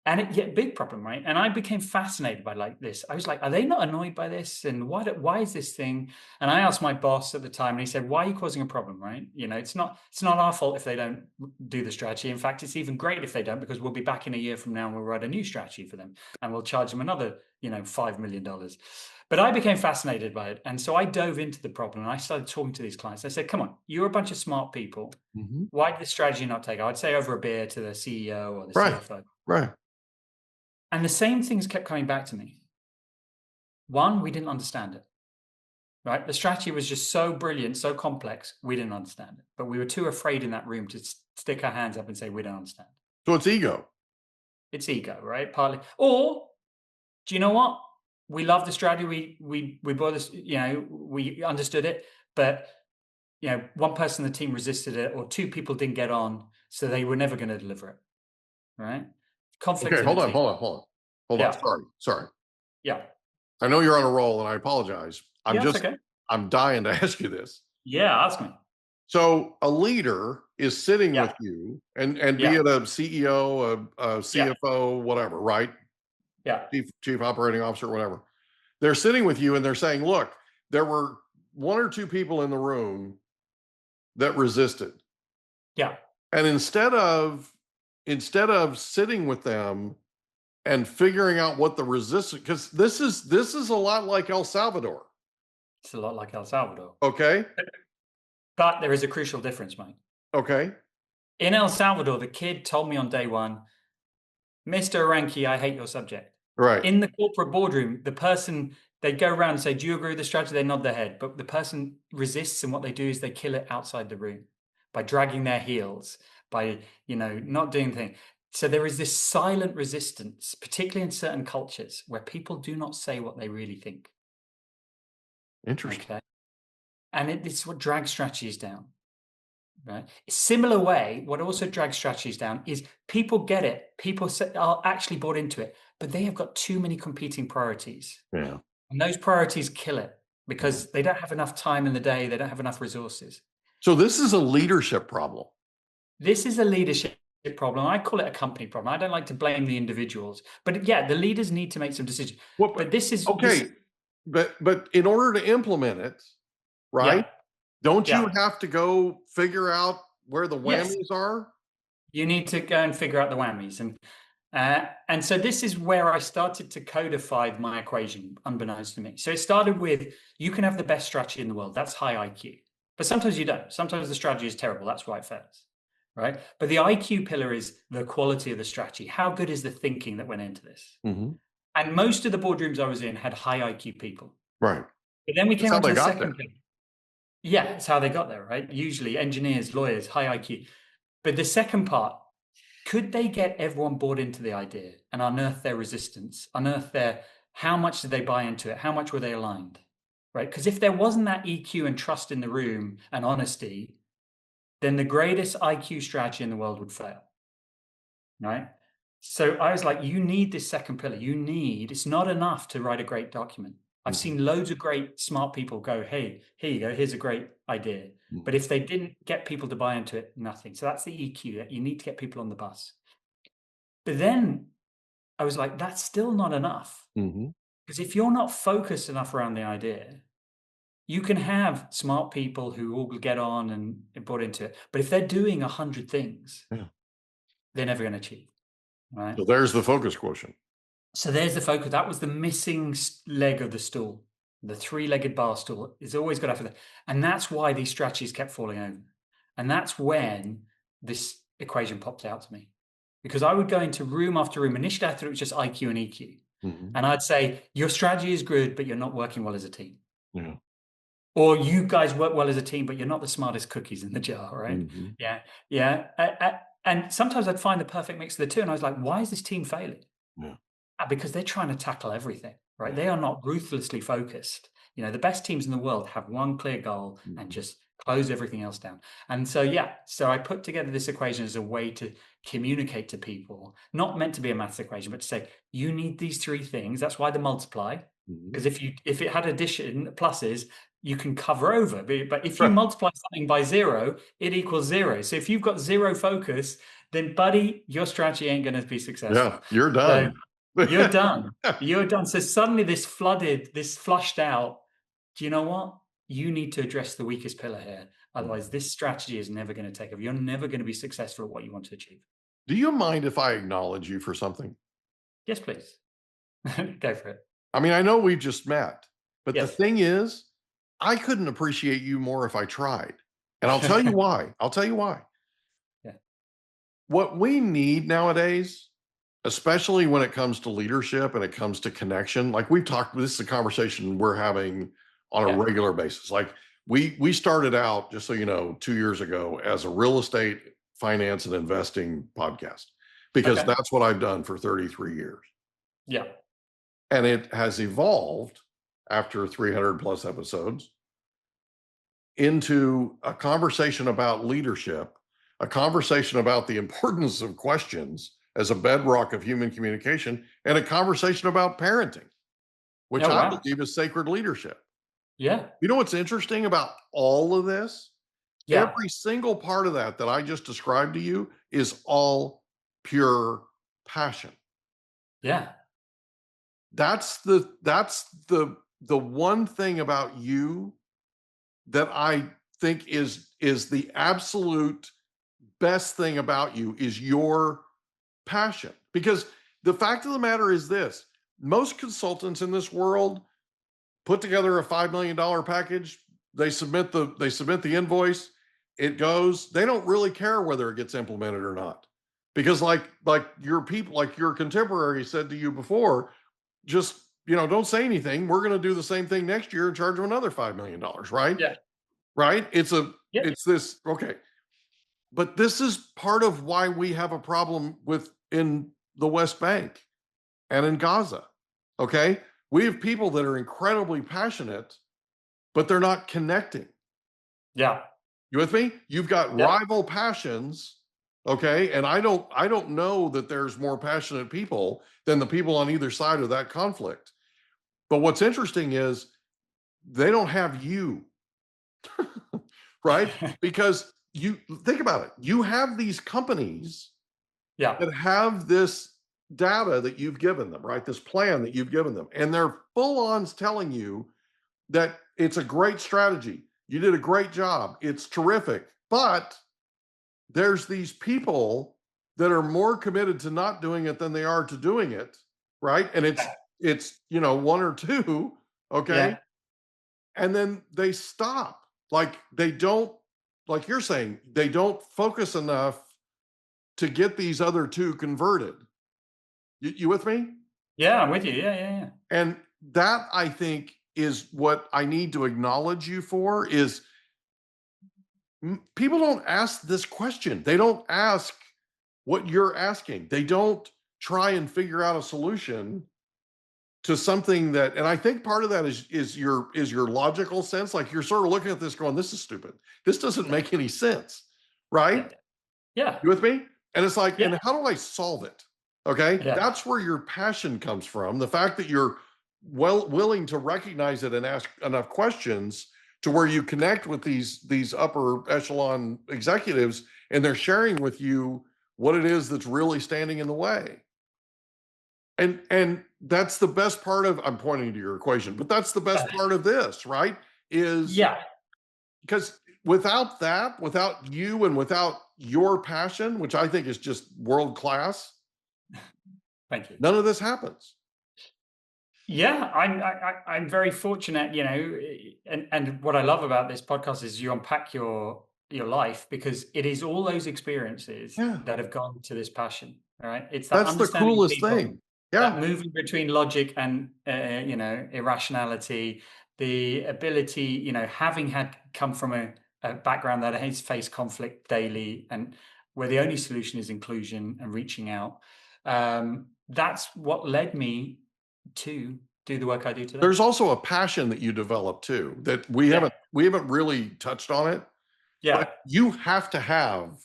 And big problem, right? And I became fascinated by this. I was like, are they not annoyed by this? And why is this thing? And I asked my boss at the time, and he said, why are you causing a problem, right? It's not our fault if they don't do the strategy. In fact, it's even great if they don't, because we'll be back in a year from now and we'll write a new strategy for them, and we'll charge them another, $5 million. But I became fascinated by it. And so I dove into the problem, and I started talking to these clients. I said, come on, you're a bunch of smart people. Mm-hmm. Why did the strategy not take? I'd say over a beer to the CEO or the CFO. Right. And the same things kept coming back to me. One, we didn't understand it, right? The strategy was just so brilliant, so complex, we didn't understand it. But we were too afraid in that room to stick our hands up and say, we don't understand. So it's ego. It's ego, right? Partly. Or, do you know what? We love the strategy. We bought this, we understood it, but, one person in the team resisted it, or two people didn't get on, so they were never going to deliver it, right? Conflict. Okay, hold on. Sorry. Yeah. I know you're on a roll, and I apologize. Okay. I'm dying to ask you this. Yeah, ask me. So a leader is sitting with you, and be it a CEO, a CFO, whatever, right? Yeah. Chief operating officer, whatever. They're sitting with you, and they're saying, look, there were one or two people in the room that resisted. Yeah. And instead of sitting with them and figuring out what the resistance, because this is a lot like El Salvador. It's a lot like El Salvador. Okay. But there is a crucial difference, Mike. Okay. In El Salvador, the kid told me on day one, Mr. Aranki, I hate your subject. Right. In the corporate boardroom, the person, they go around and say, do you agree with the strategy? They nod their head. But the person resists, and what they do is they kill it outside the room by dragging their heels, by, not doing things. So there is this silent resistance, particularly in certain cultures, where people do not say what they really think. Interesting. Okay. And it's what drags strategies down, right? A similar way, what also drags strategies down is people get it. People are actually bought into it, but they have got too many competing priorities. Yeah. And those priorities kill it because they don't have enough time in the day. They don't have enough resources. So this is a leadership problem. This is a leadership problem. I call it a company problem. I don't like to blame the individuals, but the leaders need to make some decisions. But this is okay. But in order to implement it, right? Don't you have to go figure out where the whammies are? You need to go and figure out the whammies. And so this is where I started to codify my equation, unbeknownst to me. So it started with, you can have the best strategy in the world. That's high IQ. But sometimes you don't. Sometimes the strategy is terrible. That's why it fails, right? But the IQ pillar is the quality of the strategy. How good is the thinking that went into this? Mm-hmm. And most of the boardrooms I was in had high IQ people. Right. But then we came on to the second there. pillar. Yeah, it's how they got there, right? Usually engineers, lawyers, high IQ. But the second part, could they get everyone bought into the idea and unearth their resistance, how much did they buy into it? How much were they aligned, right? Because if there wasn't that EQ and trust in the room and honesty, then the greatest IQ strategy in the world would fail, right? So I was like, you need this second pillar. It's not enough to write a great document. I've seen loads of great, smart people go, hey, here you go, here's a great idea. But if they didn't get people to buy into it, nothing. So that's the EQ, that you need to get people on the bus. But then I was like, that's still not enough. Because if you're not focused enough around the idea, you can have smart people who all get on and bought into it. But if they're doing 100 things, they're never going to achieve. Right? So there's the focus quotient. So there's the focus. That was the missing leg of the stool. The three-legged bar stool is always got after that. And that's why these strategies kept falling over. And that's when this equation popped out to me. Because I would go into room after room. Initially, I thought it was just IQ and EQ. And I'd say, your strategy is good, but you're not working well as a team. Yeah. Or you guys work well as a team, but you're not the smartest cookies in the jar, right? Yeah. And sometimes I'd find the perfect mix of the two. And I was like, why is this team failing? Because they're trying to tackle everything, right? They are not ruthlessly focused. The best teams in the world have one clear goal and just close everything else down. And so, so I put together this equation as a way to communicate to people, not meant to be a maths equation, but to say, you need these three things. That's why the multiply. Because if it had addition pluses, you can cover over. But if you multiply something by 0, it equals 0. So if you've got 0 focus, then buddy, your strategy ain't going to be successful. Yeah, you're done. You're done. You're done. So suddenly this flushed out. Do you know what? You need to address the weakest pillar here. Otherwise, this strategy is never going to take off. You're never going to be successful at what you want to achieve. Do you mind if I acknowledge you for something? Yes, please. Go for it. I mean, I know we've just met, but the thing is, I couldn't appreciate you more if I tried. And I'll tell you why. Yeah. What we need nowadays, especially when it comes to leadership and it comes to connection, like we've talked, this is a conversation we're having on a regular basis. Like we started out, just so you know, 2 years ago as a real estate, finance, and investing podcast, because that's what I've done for 33 years. Yeah. And it has evolved after 300 plus episodes into a conversation about leadership, a conversation about the importance of questions as a bedrock of human communication, and a conversation about parenting, which I believe is sacred leadership. Yeah. You know what's interesting about all of this? Every single part of that I just described to you is all pure passion. Yeah. That's the one thing about you that I think is the absolute best thing about you is your passion. Because the fact of the matter is this: most consultants in this world put together a $5 million package. They submit the invoice. It goes. They don't really care whether it gets implemented or not, because like your people, like your contemporary said to you before, just don't say anything. We're going to do the same thing next year and charge them another $5 million, right? Yeah. Right. It's this. Okay. But this is part of why we have a problem in the West Bank and in Gaza. Okay. We have people that are incredibly passionate, but they're not connecting. Yeah. You with me? You've got rival passions. Okay. And I don't know that there's more passionate people than the people on either side of that conflict. But what's interesting is they don't have you, right? Because you think about it. You have these companies that have this data that you've given them, right? This plan that you've given them. And they're full on telling you that it's a great strategy. You did a great job. It's terrific. But there's these people that are more committed to not doing it than they are to doing it, right? And it's one or two, okay? Yeah. And then they stop. Like they don't, like you're saying, they don't focus enough to get these other two converted. You with me? Yeah, I'm with you. Yeah. And that, I think, is what I need to acknowledge you for is people don't ask this question. They don't ask what you're asking. They don't try and figure out a solution to something that, and I think part of that is your logical sense. Like you're sort of looking at this going, this is stupid. This doesn't make any sense. Right? Yeah. You with me? And it's like, and how do I solve it? Okay. Yeah. That's where your passion comes from. The fact that you're willing to recognize it and ask enough questions to where you connect with these upper echelon executives and they're sharing with you what it is that's really standing in the way. And that's the best part of, I'm pointing to your equation, but that's the best part of this, right? Is because without that, without you and without your passion, which I think is just world class, thank you. None of this happens. Yeah, I'm very fortunate, and what I love about this podcast is you unpack your life because it is all those experiences that have gone to this passion. All right, it's that that's the coolest people, thing. That moving between logic and irrationality, the ability, having come from a background that has faced conflict daily, and where the only solution is inclusion and reaching out. That's what led me to do the work I do today. There's also a passion that you develop too that we haven't really touched on it. Yeah, but you have to have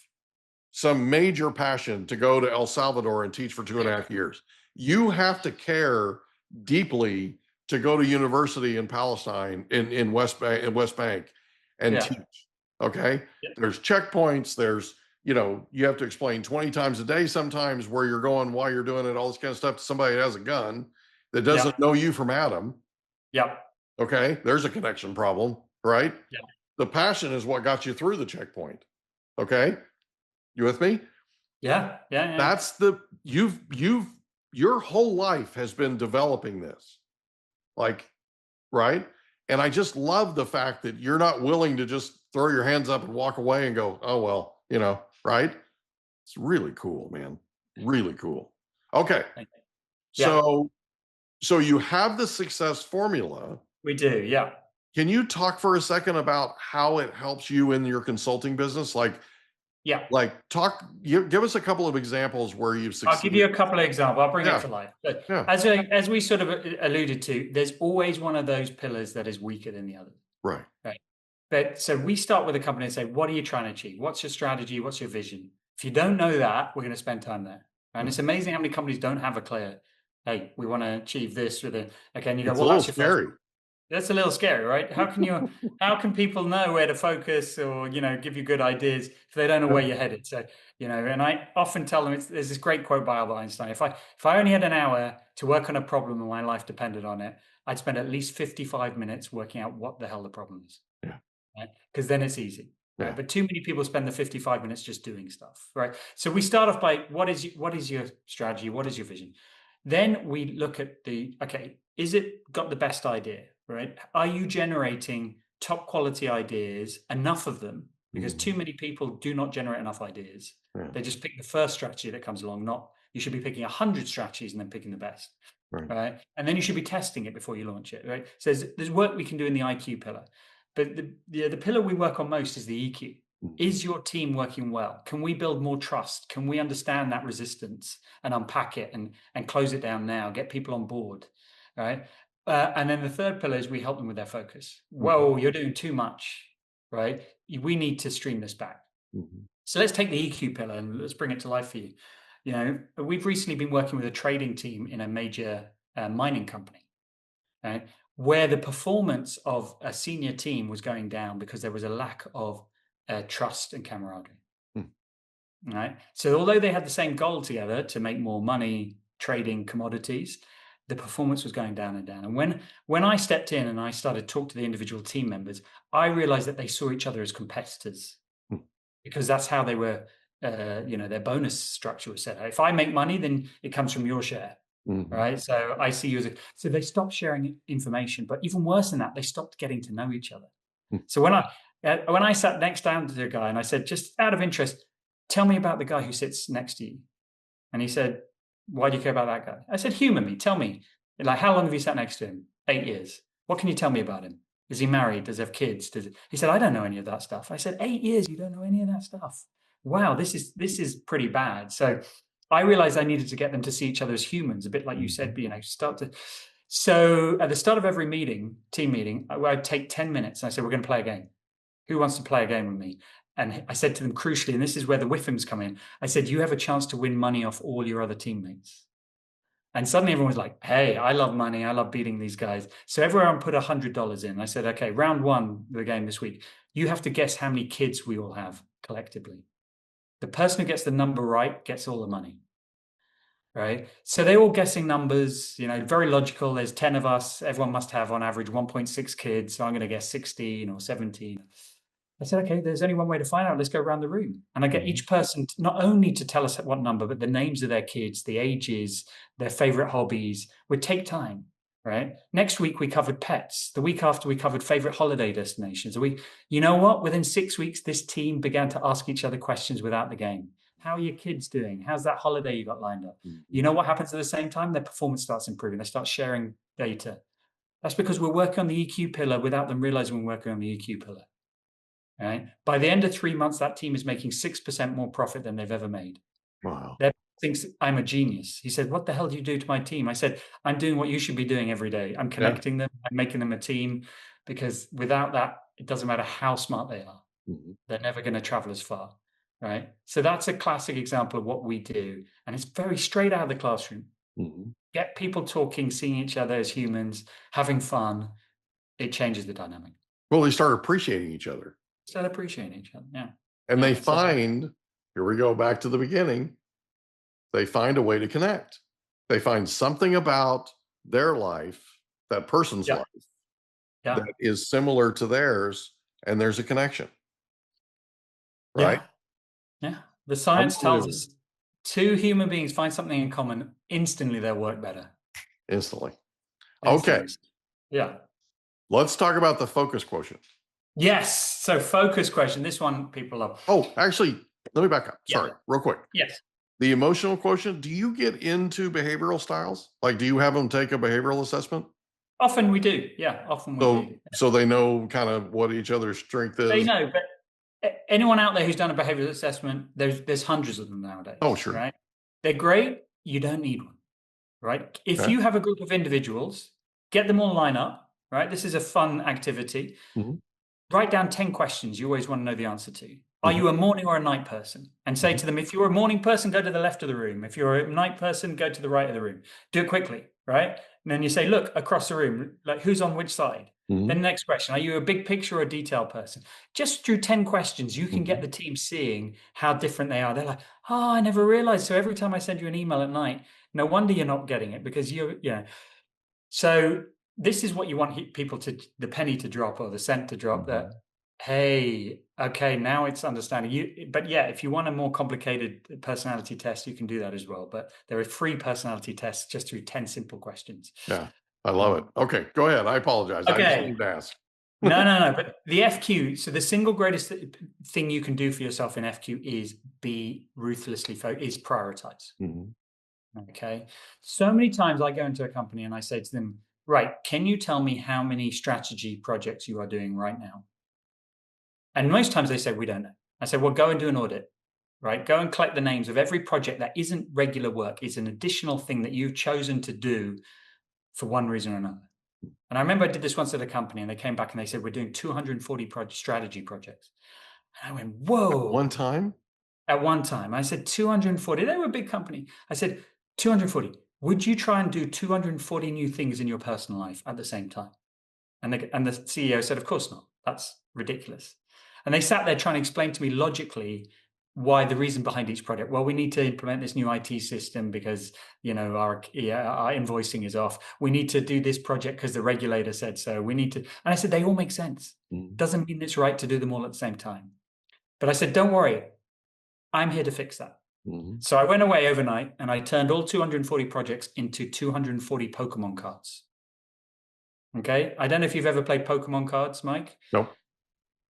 some major passion to go to El Salvador and teach for 2.5 years. You have to care deeply to go to university in Palestine in West Bank and teach. Okay, there's checkpoints. There's you have to explain 20 times a day sometimes where you're going, why you're doing it, all this kind of stuff to somebody that has a gun that doesn't know you from Adam. Yeah. Okay. There's a connection problem, right? Yeah. The passion is what got you through the checkpoint. Okay. You with me? Yeah. That's your whole life has been developing this. Like, right? And I just love the fact that you're not willing to just throw your hands up and walk away and go, oh, well, right? It's really cool, man. Really cool. Okay. So you have the success formula. We do, yeah. Can you talk for a second about how it helps you in your consulting business? Give us a couple of examples where you've succeeded. I'll give you a couple of examples. I'll bring it to life. As we sort of alluded to, there's always one of those pillars that is weaker than the other. Right. But so we start with a company and say, what are you trying to achieve? What's your strategy? What's your vision? If you don't know that, we're going to spend time there. And it's amazing how many companies don't have a clear, hey, we want to achieve this with and you go, well, that's scary. That's a little scary, right? How can people know where to focus or, give you good ideas if they don't know where you're headed? So, and I often tell them, there's this great quote by Albert Einstein. If I only had an hour to work on a problem and my life depended on it, I'd spend at least 55 minutes working out what the hell the problem is. Yeah. Right? Because then it's easy. Yeah. Right? But too many people spend the 55 minutes just doing stuff, right? So we start off by what is your strategy? What is your vision? Then we look at is it got the best idea, right? Are you generating top quality ideas, enough of them? Because too many people do not generate enough ideas. Yeah. They just pick the first strategy that comes along. You should be picking 100 strategies and then picking the best, right? And then you should be testing it before you launch it, right? So there's work we can do in the IQ pillar. But the pillar we work on most is the EQ. Is your team working well? Can we build more trust? Can we understand that resistance and unpack it and close it down now, get people on board, right? And then the third pillar is we help them with their focus. Whoa, you're doing too much, right? We need to stream this back. So let's take the EQ pillar and let's bring it to life for you. We've recently been working with a trading team in a major mining company, right? Where the performance of a senior team was going down because there was a lack of trust and camaraderie. Right. So although they had the same goal together to make more money trading commodities, the performance was going down and down. And when I stepped in and I started to talk to the individual team members, I realized that they saw each other as competitors because that's how they were their bonus structure was set out. If I make money, then it comes from your share. Right. So I see you as so they stopped sharing information, but even worse than that, they stopped getting to know each other. So when I sat next down to the guy and I said, just out of interest, tell me about the guy who sits next to you. And he said, why do you care about that guy? I said, humor me, tell me, like, how long have you sat next to him? 8 years. What can you tell me about him? Is he married? Does he have kids? He said, I don't know any of that stuff. I said, 8 years, you don't know any of that stuff. Wow, this is pretty bad. So I realized I needed to get them to see each other as humans, a bit like you said, So at the start of every team meeting, I'd take 10 minutes and I said, we're going to play a game. Who wants to play a game with me? And I said to them, crucially, and this is where the whiffings come in, I said, you have a chance to win money off all your other teammates. And suddenly everyone was like, hey, I love money. I love beating these guys. So everyone put $100 in. I said, okay, round one of the game this week, you have to guess how many kids we all have collectively. The person who gets the number right gets all the money. Right. So they're all guessing numbers, very logical. There's 10 of us. Everyone must have on average 1.6 kids. So I'm going to guess 16 or 17. I said, okay, there's only one way to find out. Let's go around the room. And I get each person not only to tell us what number, but the names of their kids, the ages, their favorite hobbies. Would take time. Right. Next week, we covered pets. The week after, we covered favorite holiday destinations. You know what? Within 6 weeks, this team began to ask each other questions without the game. How are your kids doing? How's that holiday you got lined up? You know what happens at the same time? Their performance starts improving. They start sharing data. That's because we're working on the EQ pillar without them realizing we're working on the EQ pillar. Right? By the end of 3 months, that team is making 6% more profit than they've ever made. Wow. That thinks I'm a genius. He said, what the hell do you do to my team? I said, I'm doing what you should be doing every day. I'm connecting them. I'm making them a team, because without that, it doesn't matter how smart they are. They're never going to travel as far. Right. So that's a classic example of what we do. And it's very straight out of the classroom. Get people talking, seeing each other as humans, having fun. It changes the dynamic. Well, they start appreciating each other. Yeah. And they find, here we go back to the beginning, they find a way to connect. They find something about their life, that person's life, that is similar to theirs, and there's a connection. Right? Yeah. The science tells us two human beings find something in common, instantly they'll work better. Instantly. Okay. Yeah. Let's talk about the focus quotient. Yes. So focus quotient, this one people love. Oh, actually, let me back up. Sorry, real quick. Yes. The emotional quotient, do you get into behavioral styles? Like, do you have them take a behavioral assessment? Often we do. Yeah, often we do. So they know kind of what each other's strength is? They know, but anyone out there who's done a behavioral assessment, there's hundreds of them nowadays. Oh, sure. Right? They're great. You don't need one. Right? If you have a group of individuals, get them all line up. Right? This is a fun activity. Write down 10 questions you always want to know the answer to. Are you a morning or a night person? And say to them, if you're a morning person, go to the left of the room. If you're a night person, go to the right of the room. Do it quickly, right? And then you say, look, across the room, like who's on which side? Then the next question, are you a big picture or a detail person? Just through 10 questions, you can get the team seeing how different they are. They're like, oh, I never realized. So every time I send you an email at night, no wonder you're not getting it, because So this is what you want people the penny to drop, or the cent to drop, that, hey, okay, now it's understanding. But yeah, if you want a more complicated personality test, you can do that as well. But there are free personality tests just through 10 simple questions. Yeah, I love it. Okay, go ahead. I apologize. Okay. I just need to ask. No. But the FQ, so the single greatest thing you can do for yourself in FQ is be ruthlessly focused, is prioritize. Okay. So many times I go into a company and I say to them, right, can you tell me how many strategy projects you are doing right now? And most times they say, we don't know. I say, well, go and do an audit, right? Go and collect the names of every project that isn't regular work, is an additional thing that you've chosen to do for one reason or another. And I remember I did this once at a company and they came back and they said, we're doing 240 strategy projects. And I went, whoa. At one time? At one time. I said, 240. They were a big company. I said, 240. Would you try and do 240 new things in your personal life at the same time? And the CEO said, of course not. That's ridiculous. And they sat there trying to explain to me logically why the reason behind each project. Well, we need to implement this new IT system because, our invoicing is off. We need to do this project because the regulator said so. We need to. And I said, they all make sense. Doesn't mean it's right to do them all at the same time. But I said, don't worry. I'm here to fix that. Mm-hmm. So I went away overnight and I turned all 240 projects into 240 Pokemon cards. Okay. I don't know if you've ever played Pokemon cards, Mike. Nope.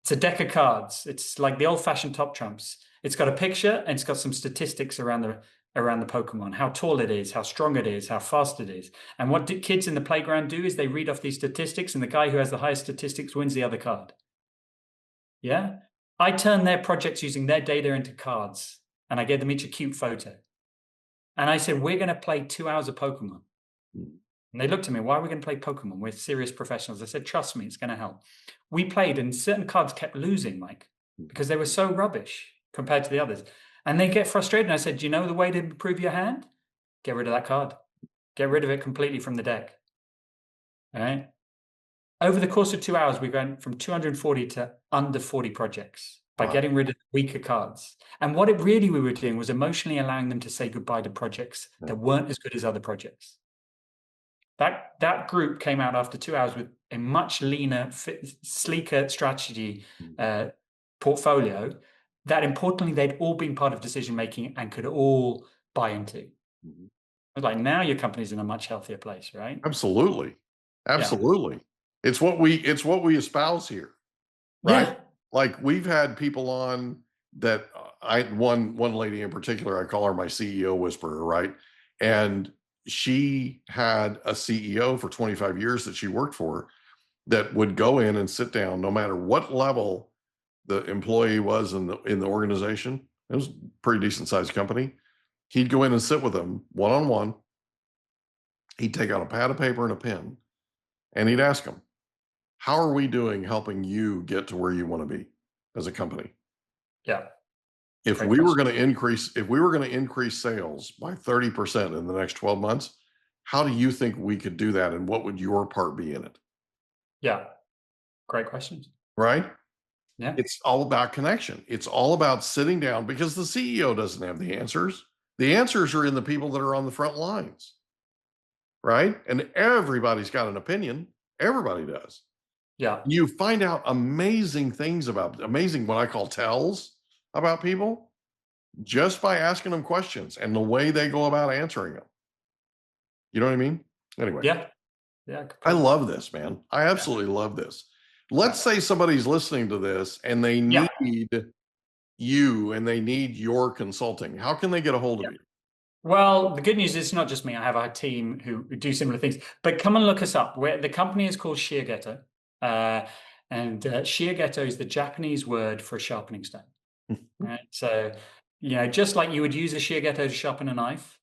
It's a deck of cards. It's like the old-fashioned top trumps. It's got a picture and it's got some statistics around the Pokemon, how tall it is, how strong it is, how fast it is. And what kids in the playground do is they read off these statistics, and the guy who has the highest statistics wins the other card. Yeah. I turned their projects using their data into cards, and I gave them each a cute photo. And I said, we're going to play 2 hours of Pokemon. And they looked at me, why are we going to play Pokemon? We're serious professionals. I said, trust me, it's going to help. We played, and certain cards kept losing, Mike, because they were so rubbish compared to the others. And they get frustrated. And I said, do you know the way to improve your hand? Get rid of that card. Get rid of it completely from the deck. All right. Over the course of 2 hours, we went from 240 to under 40 projects by getting rid of weaker cards. And what we were doing was emotionally allowing them to say goodbye to projects that weren't as good as other projects. That group came out after 2 hours with a much leaner, sleeker strategy portfolio that, importantly, they'd all been part of decision-making and could all buy into. Like, now your company's in a much healthier place, right? Absolutely. Absolutely. Yeah. It's what we espouse here, right? Yeah. Like, we've had people on that one lady in particular, I call her my CEO whisperer, right? And she had a CEO for 25 years that she worked for that would go in and sit down, no matter what level the employee was in the organization. It was a pretty decent sized company. He'd go in and sit with them one-on-one. He'd take out a pad of paper and a pen, and he'd ask them, how are we doing helping you get to where you want to be as a company? Yeah. If we were going to increase sales by 30% in the next 12 months, how do you think we could do that? And what would your part be in it? Yeah. Great questions. Right? Yeah. It's all about connection. It's all about sitting down, because the CEO doesn't have the answers. The answers are in the people that are on the front lines. Right? And everybody's got an opinion. Everybody does. Yeah. You find out amazing things amazing what I call tells about people just by asking them questions and the way they go about answering them. You know what I mean? Anyway. Yeah. Yeah. I love this, man. I absolutely love this. Let's say somebody's listening to this and they need you and they need your consulting. How can they get a hold of you? Well, the good news is it's not just me. I have a team who do similar things. But come and look us up. The company is called Shiageto. And Shiageto is the Japanese word for a sharpening stone. Right? So, just like you would use a Shiageto to sharpen a knife,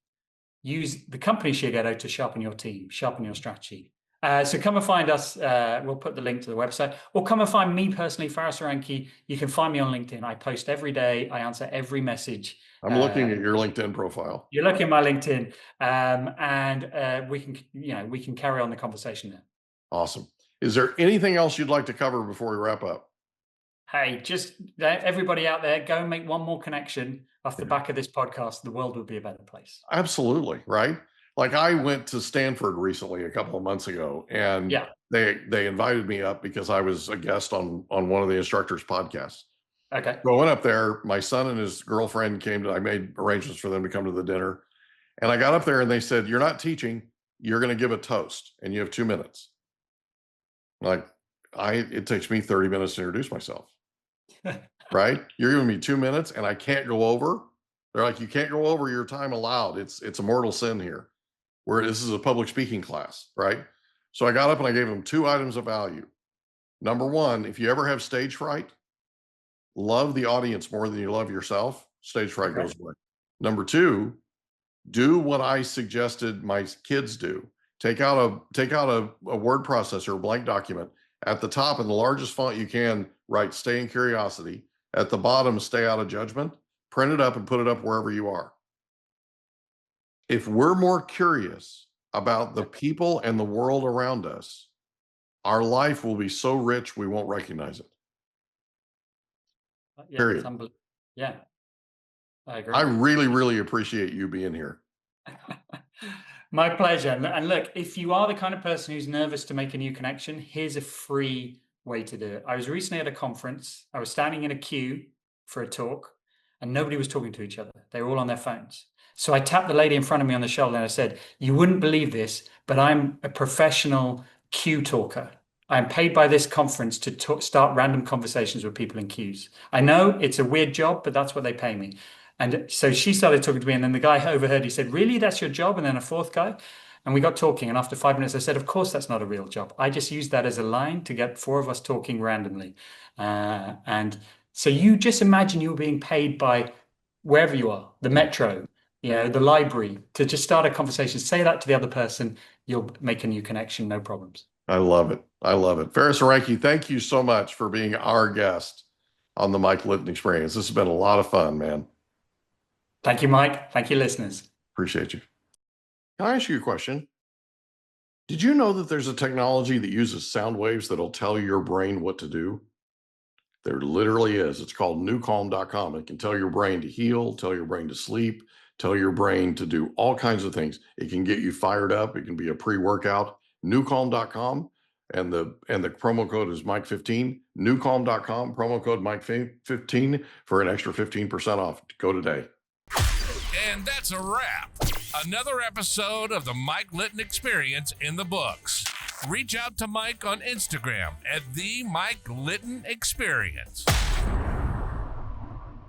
use the company Shiageto to sharpen your team, sharpen your strategy. So come and find us. We'll put the link to the website, or come and find me personally, Faris Aranki. You can find me on LinkedIn. I post every day. I answer every message. I'm looking at your LinkedIn profile. You're looking at my LinkedIn, and we can carry on the conversation there. Awesome. Is there anything else you'd like to cover before we wrap up? Hey, just everybody out there, go and make one more connection off the back of this podcast. The world would be a better place. Absolutely. Right. Like, I went to Stanford recently a couple of months ago, and they invited me up because I was a guest on one of the instructors' podcasts. Okay. So I went up there. My son and his girlfriend I made arrangements for them to come to the dinner. And I got up there and they said, you're not teaching, you're going to give a toast and you have 2 minutes. Like, it takes me 30 minutes to introduce myself. Right? You're giving me 2 minutes and I can't go over. They're like, you can't go over your time allowed. It's a mortal sin here, where this is a public speaking class, right? So I got up and I gave them 2 items of value. Number 1, if you ever have stage fright, love the audience more than you love yourself, stage fright goes away. Number 2, do what I suggested my kids do. Take out a word processor, a blank document. At the top, in the largest font you can, write "Stay in Curiosity." At the bottom, "Stay out of judgment." Print it up and put it up wherever you are. If we're more curious about the people and the world around us, our life will be so rich we won't recognize it. Period. Yeah, I agree. I really, really appreciate you being here. My pleasure. And look, if you are the kind of person who's nervous to make a new connection, here's a free way to do it. I was recently at a conference. I was standing in a queue for a talk. and nobody was talking to each other. They were all on their phones. So I tapped the lady in front of me on the shoulder and I said, "You wouldn't believe this, but I'm a professional queue talker. I'm paid by this conference to start random conversations with people in queues. I know it's a weird job, but that's what they pay me." And so she started talking to me, and then the guy overheard. He said, "Really, that's your job?" And then a fourth guy. And we got talking. And after 5 minutes, I said, "Of course, that's not a real job. I just used that as a line to get 4 of us talking randomly." And so you just imagine you're being paid by wherever you are, the metro, the library, to just start a conversation. Say that to the other person. You'll make a new connection, no problems. I love it. I love it. Faris Aranki, thank you so much for being our guest on the Mike Litton Experience. This has been a lot of fun, man. Thank you, Mike. Thank you, listeners. Appreciate you. Can I ask you a question? Did you know that there's a technology that uses sound waves that'll tell your brain what to do? There literally is. It's called newcalm.com. It can tell your brain to heal, tell your brain to sleep, tell your brain to do all kinds of things. It can get you fired up. It can be a pre-workout. Newcalm.com, and the promo code is Mike15. Newcalm.com, promo code Mike15 for an extra 15% off. Go today. And that's a wrap. Another episode of the Mike Litton Experience in the books. Reach out to Mike on Instagram at the Mike Litton Experience.